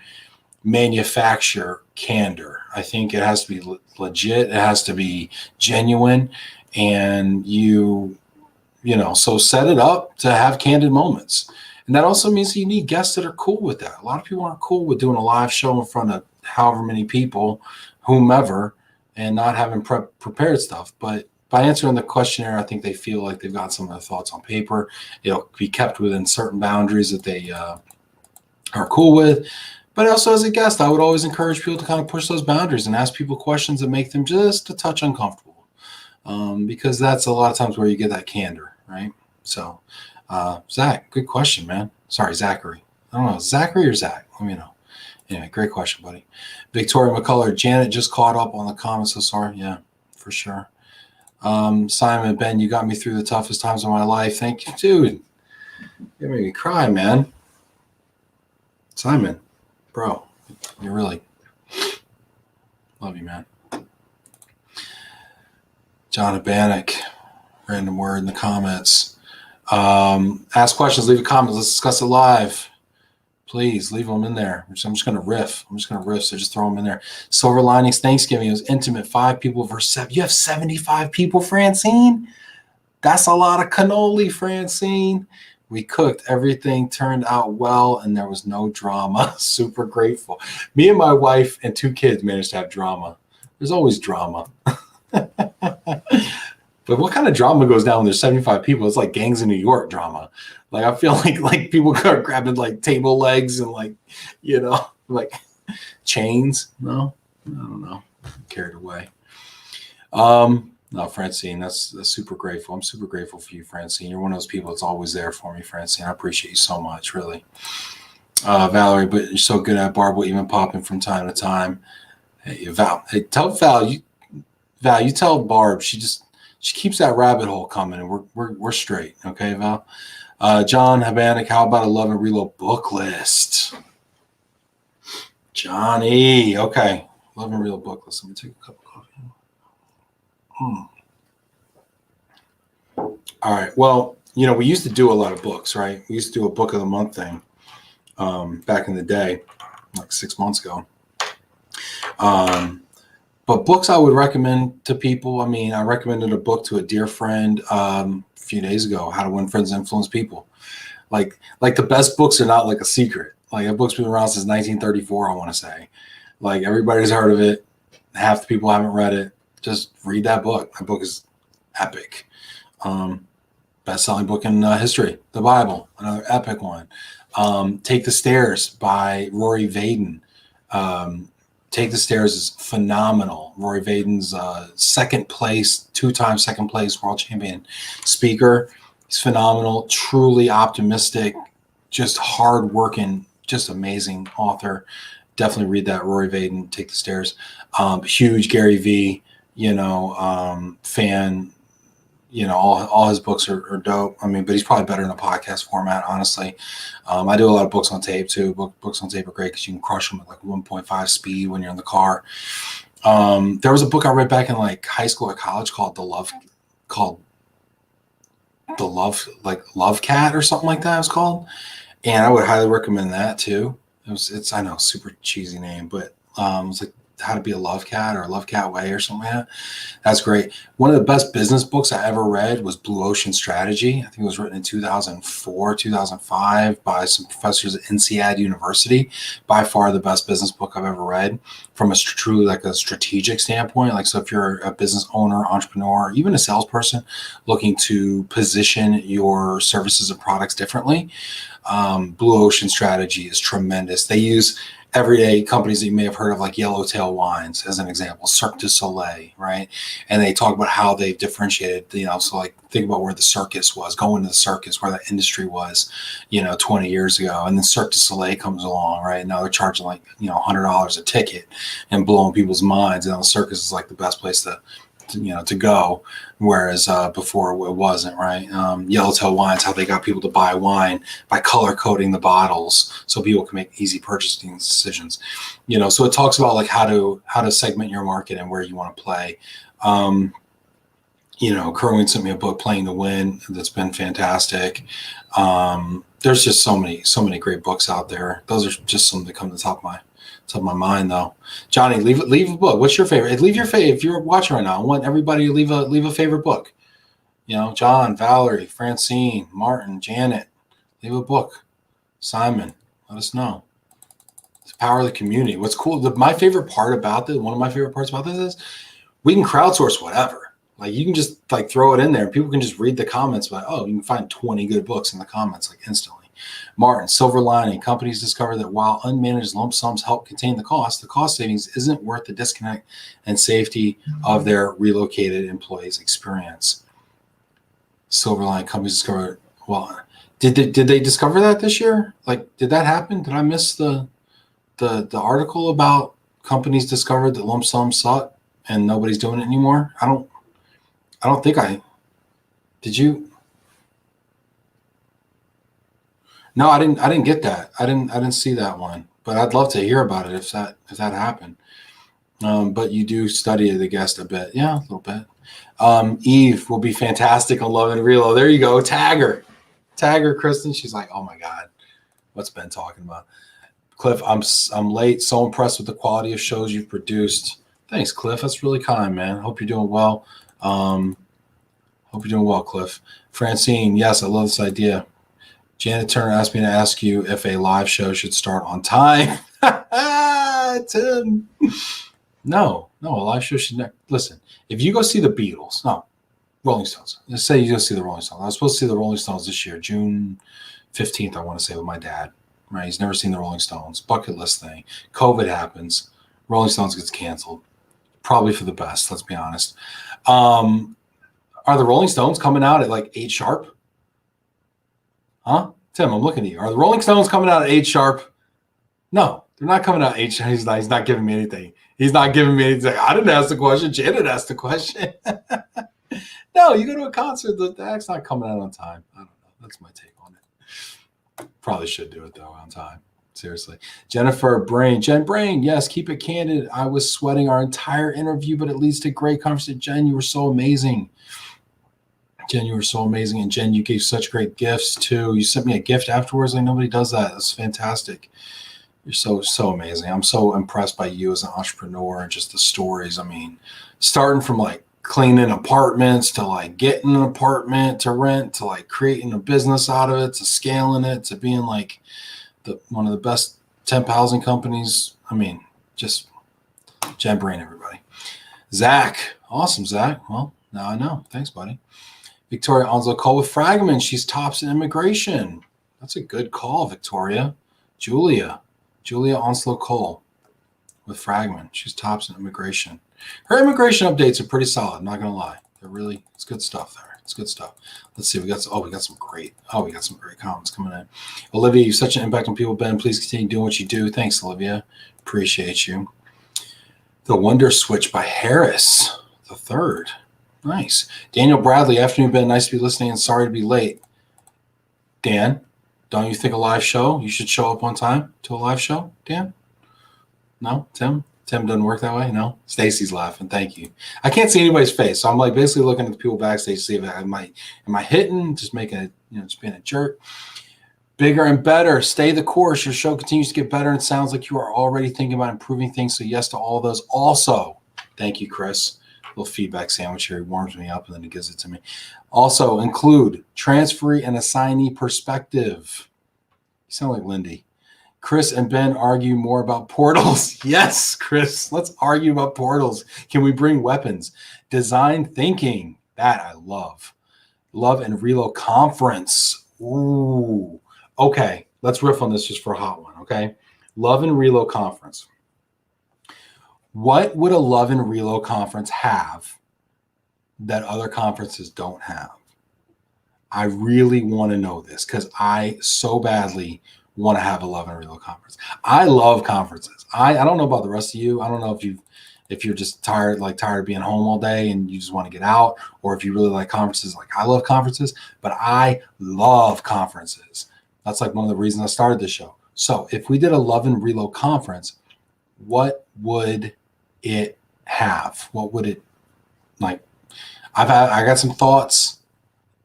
manufacture candor. I think it has to be legit. It has to be genuine. And so set it up to have candid moments. And that also means you need guests that are cool with that. A lot of people aren't cool with doing a live show in front of however many people, whomever, and not having prepared stuff. But by answering the questionnaire, I think they feel like they've got some of their thoughts on paper. It'll be kept within certain boundaries that they are cool with. But also as a guest, I would always encourage people to kind of push those boundaries and ask people questions that make them just a touch uncomfortable. Because that's a lot of times where you get that candor, right? So, Zach, good question, man. Sorry, Zachary. I don't know, Zachary or Zach? Let me know. Anyway, great question, buddy. Victoria McCullough, Janet just caught up on the comments. So sorry. Yeah, for sure. Simon, Ben, you got me through the toughest times of my life. Thank you, dude. You made me cry, man. Simon, bro, you really love you, man. John Abanik, random word in the comments. Ask questions, leave a comment. Let's discuss it live. Please leave them in there. I'm just going to riff. So just throw them in there. Silver Linings Thanksgiving. It was intimate. 5 people versus 7. You have 75 people, Francine? That's a lot of cannoli, Francine. We cooked. Everything turned out well, and there was no drama. Super grateful. Me and my wife and 2 kids managed to have drama. There's always drama. But what kind of drama goes down when there's 75 people? It's like Gangs in New York drama. Like I feel like people are grabbing like table legs and like chains. No, I don't know. Carried away. No, Francine, that's super grateful. I'm super grateful for you, Francine. You're one of those people that's always there for me, Francine. I appreciate you so much, really. Valerie, but you're so good at Barb will even pop in from time to time. Hey, Val. Hey, tell Val you tell Barb she keeps that rabbit hole coming, and we're straight. Okay, Val. John Habanik, how about a Love and Reload book list? Johnny, okay. Love and Real book list. Let me take a cup of coffee. All right. Well, we used to do a lot of books, right? We used to do a book of the month thing back in the day, like 6 months ago. But books I would recommend to people. I mean, I recommended a book to a dear friend a few days ago, How to Win Friends and Influence People. Like the best books are not like a secret. Like, that book's been around since 1934, I want to say. Like, everybody's heard of it. Half the people haven't read it. Just read that book. That book is epic. Best-selling book in history. The Bible, another epic one. Take the Stairs by Rory Vaden. Take the Stairs is phenomenal. Rory Vaden's two-time second place world champion speaker. He's phenomenal, truly optimistic, just hard-working, just amazing author. Definitely read that, Rory Vaden, Take the Stairs. Huge Gary V, fan. All his books are dope. I mean, but he's probably better in a podcast format, honestly. I do a lot of books on tape too. Books on tape are great because you can crush them at like 1.5 speed when you're in the car. There was a book I read back in like high school or college called Love Cat or something like that. It was called, and I would highly recommend that too. It's I know, super cheesy name, but it's like How to Be a Love Cat or Love Cat Way or something like that. That's great. One of the best business books I ever read was Blue Ocean Strategy. I think it was written in 2004, 2005 by some professors at INSEAD University. By far the best business book I've ever read from a truly like a strategic standpoint. Like, so if you're a business owner, entrepreneur, even a salesperson looking to position your services and products differently, Blue Ocean Strategy is tremendous. They use everyday companies that you may have heard of, like Yellowtail Wines, as an example, Cirque du Soleil, right? And they talk about how they've differentiated, so like think about where the circus was, going to the circus, where that industry was, 20 years ago. And then Cirque du Soleil comes along, right? Now they're charging like, $100 a ticket and blowing people's minds. And the circus is like the best place to go, whereas before it wasn't, right? Yellowtail Wines, how they got people to buy wine by color coding the bottles so people can make easy purchasing decisions. So it talks about like how to segment your market and where you want to play. Kerwin sent me a book, Playing to Win, that's been fantastic. There's just so many great books out there. Those are just some that come to the top of my mind, though. Johnny, leave a book. What's your favorite? Leave your favorite. If you're watching right now, I want everybody to leave a favorite book. John, Valerie, Francine, Martin, Janet, leave a book. Simon, let us know. It's the power of the community. What's cool? One of my favorite parts about this is we can crowdsource whatever. Like, you can just like throw it in there and people can just read the comments. But you can find 20 good books in the comments like instantly. Martin, silver lining. Companies discover that while unmanaged lump sums help contain the cost savings isn't worth the disconnect and safety of their relocated employees' experience. Silver lining. Companies discover. Well, did they discover that this year? Like, did that happen? Did I miss the article about companies discovered that lump sums suck and nobody's doing it anymore? I don't think did you? No, I didn't get that. I didn't see that one, but I'd love to hear about it if that happened. But you do study the guest a bit. Yeah, a little bit. Eve will be fantastic on Love and Relo. There you go. Tag her, Kristen. She's like, oh my God, what's Ben talking about? Cliff, I'm late. So impressed with the quality of shows you've produced. Thanks, Cliff. That's really kind, man. Hope you're doing well. Cliff. Francine, yes, I love this idea. Janet Turner asked me to ask you if a live show should start on time. Tim. No, a live show should not. Listen, if you go see the Beatles, Rolling Stones. Let's say you go see the Rolling Stones. I was supposed to see the Rolling Stones this year, June 15th, I want to say, with my dad. Right? He's never seen the Rolling Stones. Bucket list thing. COVID happens. Rolling Stones gets canceled. Probably for the best, let's be honest. Are the Rolling Stones coming out at like 8 sharp? Huh? Tim, I'm looking at you. Are the Rolling Stones coming out at 8 sharp? No, they're not coming out at 8 sharp. He's not giving me anything. He's not giving me anything. I didn't ask the question. Janet asked the question. No, you go to a concert, the act's not coming out on time. I don't know. That's my take on it. Probably should do it, though, on time. Seriously. Jennifer Brain. Jen Brain, yes, keep it candid. I was sweating our entire interview, but it leads to great conversation. Jen, you were so amazing. Jen, you were so amazing. And Jen, you gave such great gifts too. You sent me a gift afterwards. Like nobody does that. That's fantastic. You're so amazing. I'm so impressed by you as an entrepreneur and just the stories. I mean, starting from like cleaning apartments to like getting an apartment to rent to like creating a business out of it to scaling it to being like one of the best temp housing companies. I mean, just Jen Brain, everybody. Zach. Awesome, Zach. Well, now I know. Thanks, buddy. Victoria Onslow Cole with Fragment. She's tops in immigration. That's a good call, Victoria. Julia Onslow Cole with Fragment. She's tops in immigration. Her immigration updates are pretty solid. I'm not going to lie. They're really, it's good stuff there. It's good stuff. Let's see. We got some great comments coming in. Olivia, you have such an impact on people, Ben. Please continue doing what you do. Thanks, Olivia. Appreciate you. The Wonder Switch by Harris the third. Nice. Daniel Bradley, afternoon, Ben. Nice to be listening and sorry to be late. Dan, don't you think a live show, you should show up on time to a live show, Dan? No? Tim doesn't work that way? No? Stacy's laughing. Thank you. I can't see anybody's face, so I'm like basically looking at the people backstage to see if am I hitting, just making it, just being a jerk. Bigger and better. Stay the course. Your show continues to get better and sounds like you are already thinking about improving things, so yes to all those. Also, thank you, Chris. Little feedback sandwich here. He warms me up and then he gives it to me. Also, include transferee and assignee perspective. You sound like Lindy. Chris and Ben argue more about portals. Yes, Chris, let's argue about portals. Can we bring weapons? Design thinking. That I love. Love and Relo conference. Ooh. Okay, let's riff on this just for a hot one, okay? Love and Relo conference. What would a Love and Relo conference have that other conferences don't have? I really want to know this because I so badly want to have a Love and Relo conference. I love conferences. I don't know about the rest of you. I don't know if you're just tired of being home all day and you just want to get out, or if you really like conferences. Like I love conferences, but I love conferences. That's like one of the reasons I started this show. So if we did a Love and Relo conference, what would it have? What would it like? I got some thoughts.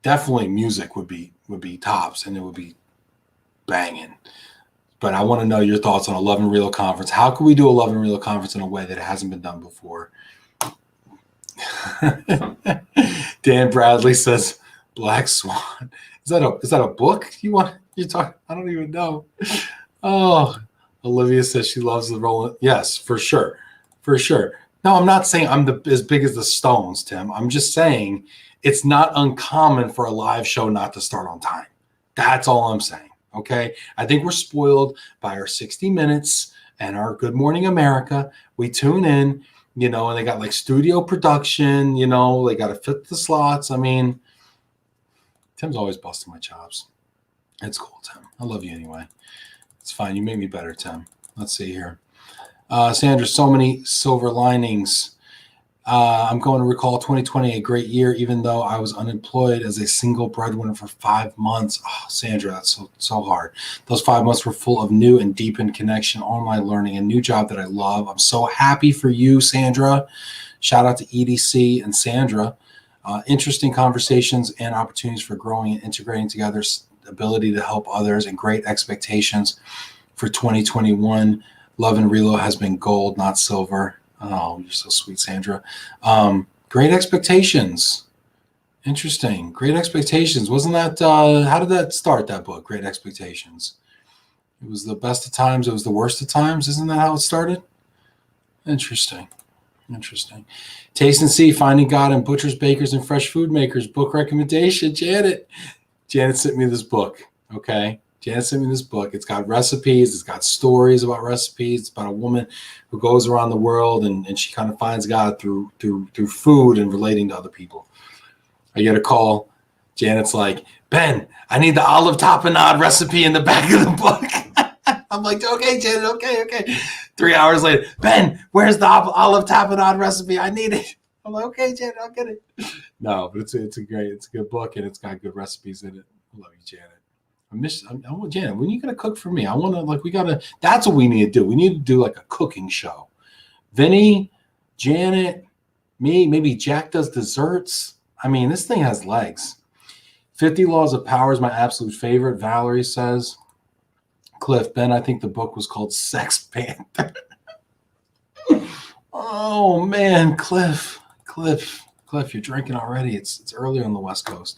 Definitely music would be tops and it would be banging. But I want to know your thoughts on a Love and Relo conference. How can we do a Love and Relo conference in a way that it hasn't been done before? Dan Bradley says Black Swan. Is that a book you talk? I don't even know. Oh, Olivia says she loves the Rolling. Yes, for sure. For sure. No, I'm not saying I'm as big as the Stones, Tim. I'm just saying it's not uncommon for a live show not to start on time. That's all I'm saying. Okay. I think we're spoiled by our 60 Minutes and our Good Morning America. We tune in, and they got like studio production, they got to fit the slots. I mean, Tim's always busting my chops. It's cool, Tim. I love you anyway. It's fine. You make me better, Tim. Let's see here. Sandra, so many silver linings. I'm going to recall 2020 a great year, even though I was unemployed as a single breadwinner for 5 months. Oh, Sandra, that's so hard. Those 5 months were full of new and deepened connection, online learning, a new job that I love. I'm so happy for you, Sandra. Shout out to EDC and Sandra. Interesting conversations and opportunities for growing and integrating together, ability to help others, and great expectations for 2021. Love and Relo has been gold, not silver. Oh, you're so sweet, Sandra. Great expectations. Interesting. Great expectations. Wasn't that, how did that start, that book, Great Expectations? It was the best of times. It was the worst of times. Isn't that how it started? Interesting. Taste and See, Finding God in Butchers, Bakers, and Fresh Food Makers. Book recommendation, Janet. Janet sent me this book, okay? Janet sent me this book. It's got recipes. It's got stories about recipes. It's about a woman who goes around the world and she kind of finds God through food and relating to other people. I get a call. Janet's like, Ben, I need the olive tapenade recipe in the back of the book. I'm like, okay, Janet, okay. 3 hours later, Ben, where's the olive tapenade recipe? I need it. I'm like, okay, Janet, I'll get it. No, but it's a good book and it's got good recipes in it. I love you, Janet. I want Janet. When are you gonna cook for me? I want to like we gotta. That's what we need to do. We need to do like a cooking show. Vinny, Janet, me, maybe Jack does desserts. I mean, this thing has legs. 50 Laws of Power is my absolute favorite. Valerie says. Cliff, Ben, I think the book was called Sex Panther. Oh man, Cliff, you're drinking already. It's early on the West Coast.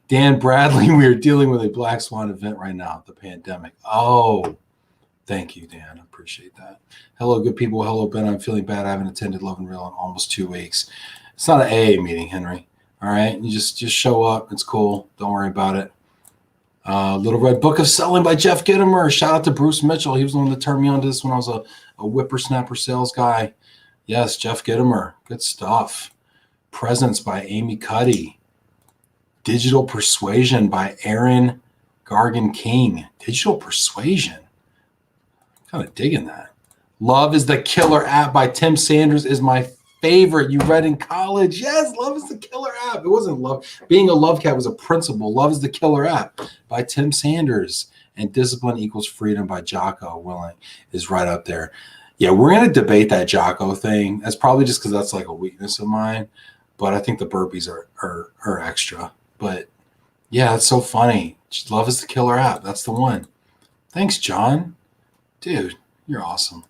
Dan Bradley, we are dealing with a black swan event right now, the pandemic. Oh, thank you, Dan. I appreciate that. Hello, good people. Hello, Ben. I'm feeling bad. I haven't attended Love and Real in almost 2 weeks. It's not an AA meeting, Henry. All right, you just show up. It's cool. Don't worry about it. Little Red Book of Selling by Jeff Gittimer. Shout out to Bruce Mitchell. He was the one that turned me on to this when I was a whippersnapper sales guy. Yes, Jeff Gittimer. Good stuff. Presence by Amy Cuddy. Digital Persuasion by Aaron Gargan King. Digital Persuasion. I'm kind of digging that. Love is the Killer App by Tim Sanders is my favorite you read in college. Yes, Love is the Killer App. It wasn't love. Being a love cat was a principle. Love is the Killer App by Tim Sanders. And Discipline Equals Freedom by Jocko Willing is right up there. Yeah, we're going to debate that Jocko thing. That's probably just because that's like a weakness of mine. But I think the burpees are extra. But yeah, it's so funny. Love is the Killer App. That's the one. Thanks, John. Dude, you're awesome.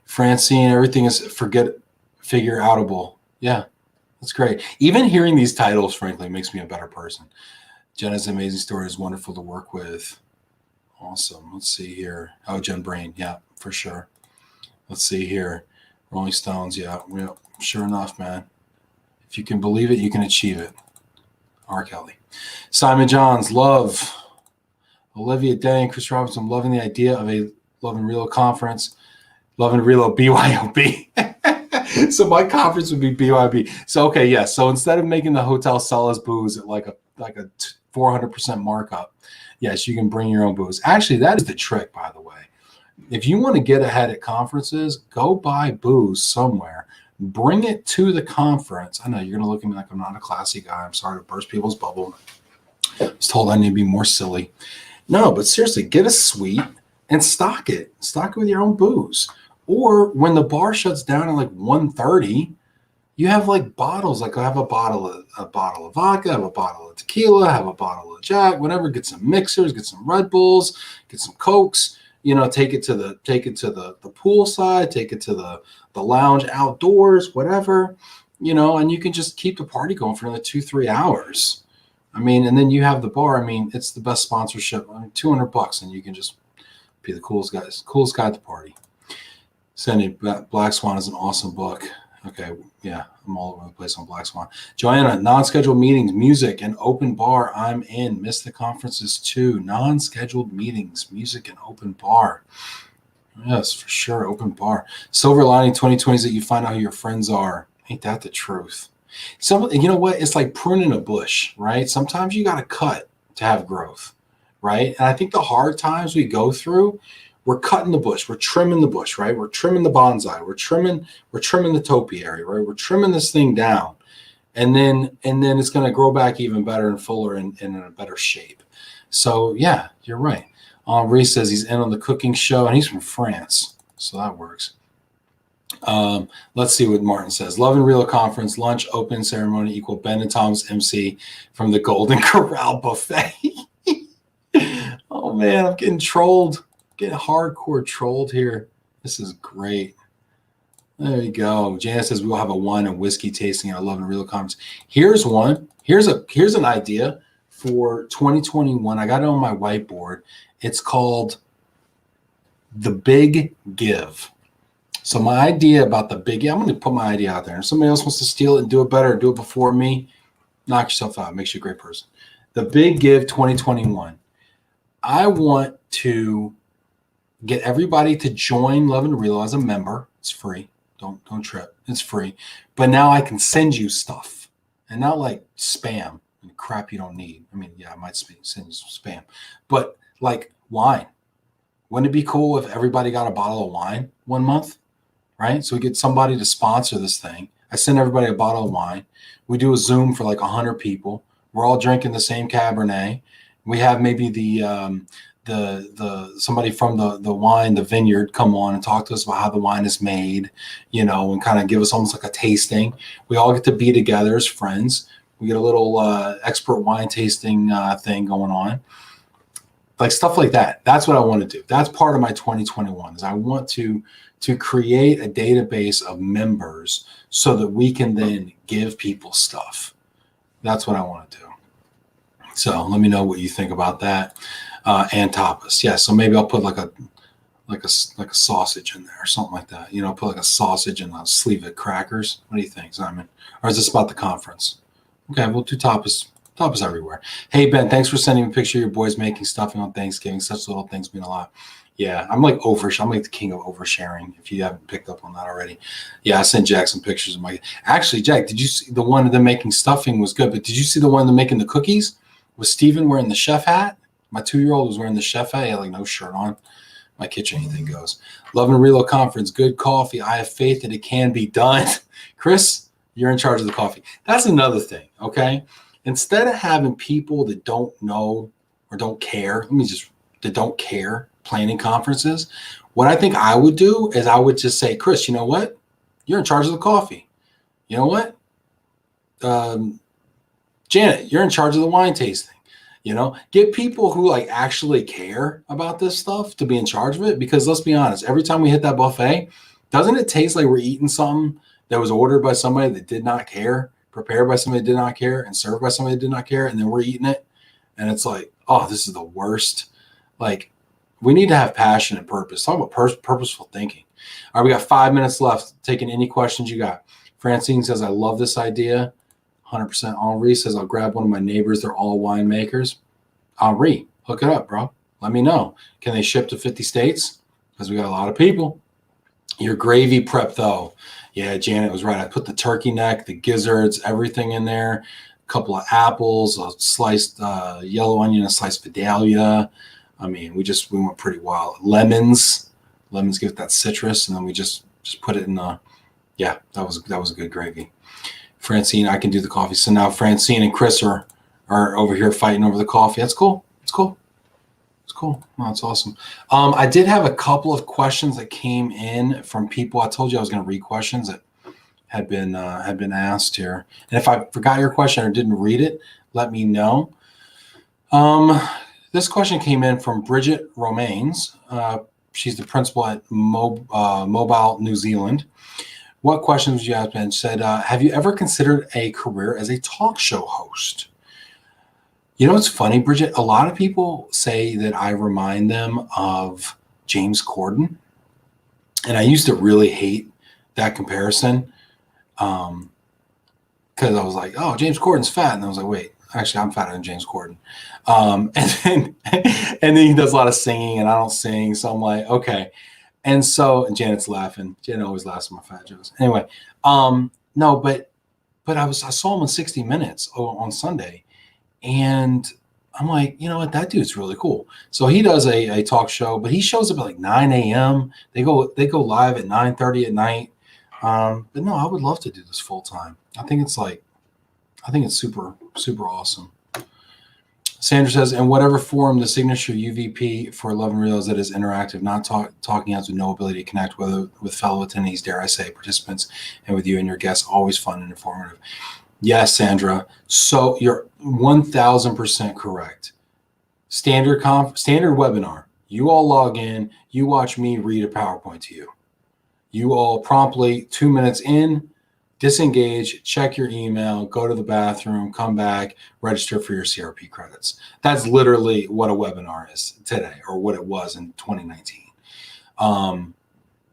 Francine, everything is figure outable. Yeah, that's great. Even hearing these titles, frankly, makes me a better person. Jenna's amazing story is wonderful to work with. Awesome. Let's see here. Oh, Jen Brain. Yeah, for sure. Let's see here. Rolling Stones. Yeah, sure enough, man. If you can believe it, you can achieve it. R. Kelly. Simon Johns. Love. Olivia Day and Chris Robinson. Loving the idea of a Love and Relo conference. Love and Relo BYOB. So my conference would be BYB. So okay, yes. Yeah, so instead of making the hotel sell us booze at like a 400% markup, yes, you can bring your own booze. Actually, that is the trick, by the way. If you want to get ahead at conferences, go buy booze somewhere. Bring it to the conference. I know you're going to look at me like I'm not a classy guy. I'm sorry to burst people's bubble. I was told I need to be more silly. No, but seriously, get a suite and stock it. Stock it with your own booze. Or when the bar shuts down at like 1:30, you have like bottles. Like I have a bottle of vodka, I have a bottle of tequila, I have a bottle of Jack, whatever. Get some mixers, get some Red Bulls, get some Cokes. You know, take it to the pool side, take it to the lounge outdoors, whatever. You know, and you can just keep the party going for another 2-3 hours. I mean, and then you have the bar. I mean, it's the best sponsorship. I mean, $200, and you can just be the coolest guy at the party. Sandy, Black Swan is an awesome book. Okay, yeah, I'm all over the place on Black Swan. Joanna, non-scheduled meetings, music, and open bar. I'm in. Miss the conferences too. Non-scheduled meetings, music, and open bar. Yes, for sure, open bar. Silver lining 2020 is that you find out who your friends are. Ain't that the truth? You know what? It's like pruning a bush, right? Sometimes you got to cut to have growth, right? And I think the hard times we go through, we're cutting the bush, we're trimming the bush, right? We're trimming the bonsai, we're trimming the topiary, right? We're trimming this thing down, and then it's going to grow back even better and fuller and in a better shape. So yeah, you're right. Henri says he's in on the cooking show, and he's from France, so that works. Let's see what Martin says. Love and Relo conference, lunch, open ceremony equal Ben and Tom's MC from the Golden Corral buffet. Oh man, I'm getting trolled. Getting hardcore trolled here. This is great. There you go. Janice says we will have a wine and whiskey tasting at our Love and Relo conference. Here's one. Here's an idea for 2021. I got it on my whiteboard. It's called The Big Give. So my idea about the big, I'm going to put my idea out there. If somebody else wants to steal it and do it better, do it before me, knock yourself out. Makes you a great person. The Big Give 2021. I want to get everybody to join Love and Relo as a member. It's free. Don't trip. It's free. But now I can send you stuff, and not like spam and crap you don't need. I mean, yeah, I might send you some spam, but like wine. Wouldn't it be cool if everybody got a bottle of wine 1 month? Right? So we get somebody to sponsor this thing. I send everybody a bottle of wine. We do a Zoom for like 100 people. We're all drinking the same Cabernet, We have maybe somebody from the vineyard come on and talk to us about how the wine is made, and kind of give us almost like a tasting. We all get to be together as friends. We get a little expert wine tasting thing going on, like stuff like that. That's what I want to do. That's part of my 2021 is I want to create a database of members so that we can then give people stuff. That's what I want to do. So let me know what you think about that. And tapas. Yeah. So maybe I'll put like a sausage in there or something like that. Put like a sausage and a sleeve of crackers. What do you think, Simon? Or is this about the conference? Okay, we'll do tapas everywhere. Hey, Ben, thanks for sending me a picture of your boys making stuffing on Thanksgiving. Such little things mean a lot. Yeah, I'm like the king of oversharing, if you haven't picked up on that already. Yeah, I sent Jack some pictures of actually, Jack, did you see the one of them making stuffing was good, but did you see the one of them making the cookies? Was Steven wearing the chef hat? My 2-year-old was wearing the chef hat. He had like no shirt on. My kitchen, anything goes. Love and Relo Conference, good coffee. I have faith that it can be done. Chris, you're in charge of the coffee. That's another thing, okay? Instead of having people that don't know or don't care, that don't care planning conferences, what I think I would do is I would just say, Chris, you know what? You're in charge of the coffee. You know what? Janet, you're in charge of the wine tasting. Get people who like actually care about this stuff to be in charge of it. Because let's be honest, every time we hit that buffet, doesn't it taste like we're eating something that was ordered by somebody that did not care, prepared by somebody that did not care, and served by somebody that did not care, and then we're eating it, and it's like, oh, this is the worst. Like, we need to have passion and purpose. Talk about purposeful thinking. All right, we got 5 minutes left. Taking any questions you got. Francine says, I love this idea. 100%. Henri says, I'll grab one of my neighbors. They're all winemakers. Henri, hook it up, bro. Let me know. Can they ship to 50 states? Because we got a lot of people. Your gravy prep, though. Yeah, Janet was right. I put the turkey neck, the gizzards, everything in there. A couple of apples, a sliced yellow onion, a sliced Vidalia. I mean, we went pretty wild. Lemons give it that citrus, and then we just put it in the. Yeah, that was a good gravy. Francine, I can do the coffee. So now Francine and Chris are over here fighting over the coffee. That's cool. It's cool. Oh, that's awesome. I did have a couple of questions that came in from people. I told you I was going to read questions that had been asked here. And if I forgot your question or didn't read it, let me know. This question came in from Bridget Romains. She's the principal at Mobile New Zealand. What questions you have been said? Have you ever considered a career as a talk show host? It's funny, Bridget. A lot of people say that I remind them of James Corden. And I used to really hate that comparison because I was like, oh, James Corden's fat. And I was like, wait, actually, I'm fatter than James Corden. And then he does a lot of singing and I don't sing. So I'm like, okay. And Janet's laughing. Janet always laughs at my fat jokes. Anyway, no, but I saw him on 60 Minutes on Sunday. And I'm like, you know what? That dude's really cool. So he does a talk show, but he shows up at like 9 a.m. They go live at 9:30 at night. But no, I would love to do this full time. I think it's super, super awesome. Sandra says, in whatever form the signature UVP for Love and Relo is, that is interactive, not talking out with no ability to connect with fellow attendees, dare I say, participants, and with you and your guests, always fun and informative. Yes, Sandra. So you're 1,000% correct. Standard webinar. You all log in. You watch me read a PowerPoint to you. You all promptly 2 minutes in, disengage, check your email, go to the bathroom, come back, register for your CRP credits. That's literally what a webinar is today, or what it was in 2019.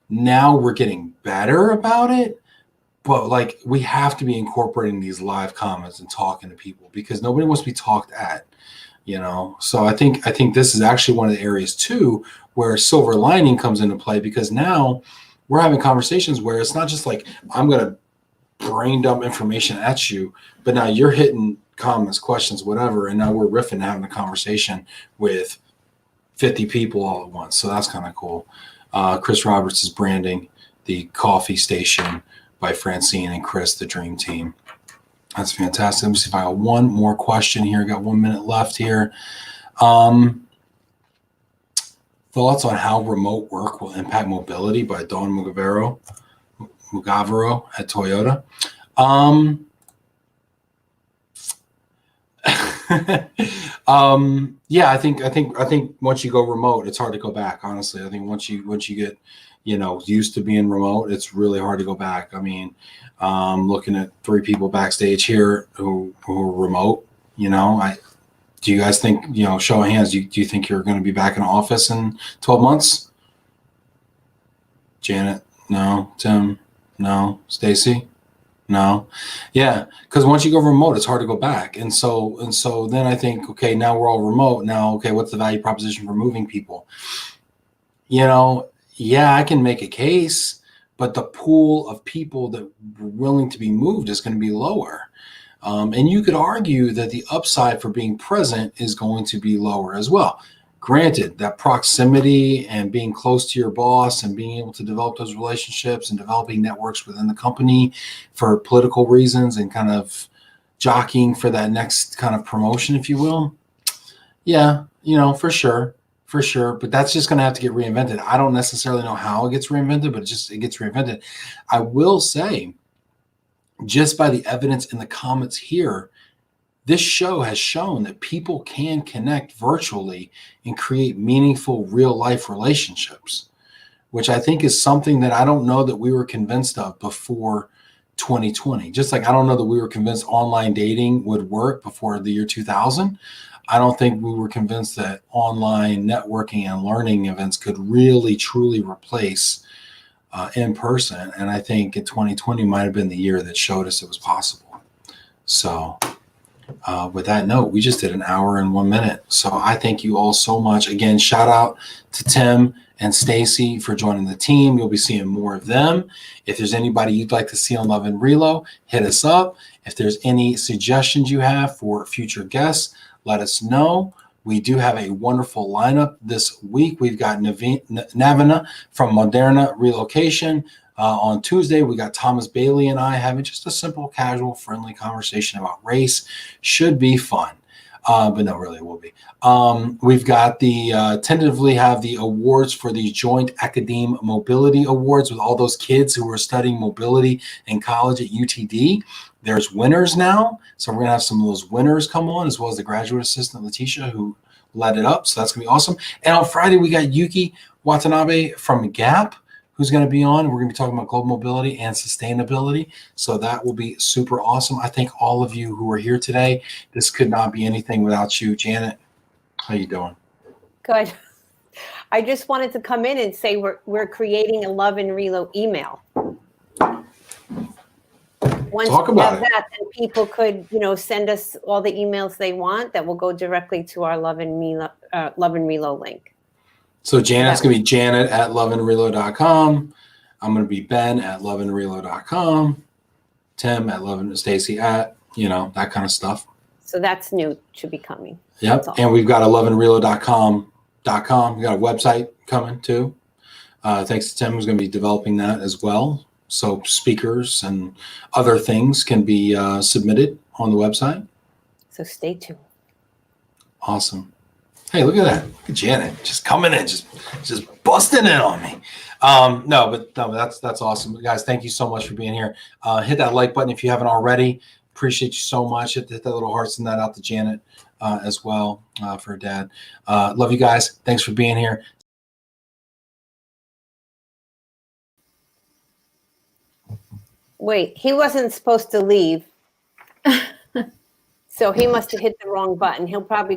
Now we're getting better about it. But like, we have to be incorporating these live comments and talking to people because nobody wants to be talked at, So I think this is actually one of the areas too where silver lining comes into play, because now we're having conversations where it's not just like I'm going to brain dump information at you, but now you're hitting comments, questions, whatever, and now we're riffing and having a conversation with 50 people all at once. So that's kind of cool. Chris Roberts is branding the coffee station by Francine and Chris, the dream team. That's fantastic. Let me see if I got one more question here. Got 1 minute left here. Thoughts on how remote work will impact mobility by Dawn Mugavero at Toyota. Yeah, I think once you go remote, it's hard to go back. Honestly, I think once you get, used to being remote, it's really hard to go back. I mean, looking at 3 people backstage here who are remote, do you guys think, show of hands, do you think you're going to be back in office in 12 months? Janet, no. Tim, no. Stacy, no. Yeah, because once you go remote, it's hard to go back. And so then I think, okay, now we're all remote. Now, okay, what's the value proposition for moving people? Yeah, I can make a case, but the pool of people that are willing to be moved is going to be lower. And you could argue that the upside for being present is going to be lower as well. Granted, that proximity and being close to your boss and being able to develop those relationships and developing networks within the company for political reasons and kind of jockeying for that next kind of promotion, if you will. Yeah, for sure. But that's just going to have to get reinvented. I don't necessarily know how it gets reinvented, but it gets reinvented. I will say, just by the evidence in the comments here, this show has shown that people can connect virtually and create meaningful real life relationships, which I think is something that I don't know that we were convinced of before 2020. Just like I don't know that we were convinced online dating would work before the year 2000. I don't think we were convinced that online networking and learning events could really, truly replace in person. And I think in 2020 might have been the year that showed us it was possible. So with that note, we just did an hour and 1 minute. So I thank you all so much. Again, shout out to Tim and Stacy for joining the team. You'll be seeing more of them. If there's anybody you'd like to see on Love and Relo, hit us up. If there's any suggestions you have for future guests, let us know. We do have a wonderful lineup this week. We've got Navina from Moderna Relocation. On Tuesday, we got Thomas Bailey and I having just a simple, casual, friendly conversation about race. Should be fun. But no, really, it will be. We've got tentatively have the awards for the Joint Academe Mobility Awards with all those kids who are studying mobility in college at UTD. There's winners now. So we're going to have some of those winners come on, as well as the graduate assistant, Letitia, who led it up. So that's going to be awesome. And on Friday, we got Yuki Watanabe from Gap, who's going to be on. We're going to be talking about global mobility and sustainability. So that will be super awesome. I thank all of you who are here today. This could not be anything without you. Janet, how you doing? Good. I just wanted to come in and say we're creating a Love and Relo email. Once Talk we about have it. that, then people could, send us all the emails they want that will go directly to our Love and Relo link. So Janet's going to be Janet at loveandrelo.com. I'm going to be Ben at loveandrelo.com. Tim at Stacy at, that kind of stuff. So that's new to be coming. Yep. And we've got a loveandrelo.com. We got a website coming too. Thanks to Tim, who's going to be developing that as well. So speakers and other things can be submitted on the website. So stay tuned. Awesome. Hey, look at that. Look at Janet just coming in, just busting in on me. No, that's awesome. Guys, thank you so much for being here. Hit that like button if you haven't already. Appreciate you so much. Hit that little heart, send that out to Janet as well for her dad. Love you guys. Thanks for being here. Wait, he wasn't supposed to leave. So he must have hit the wrong button. He'll probably come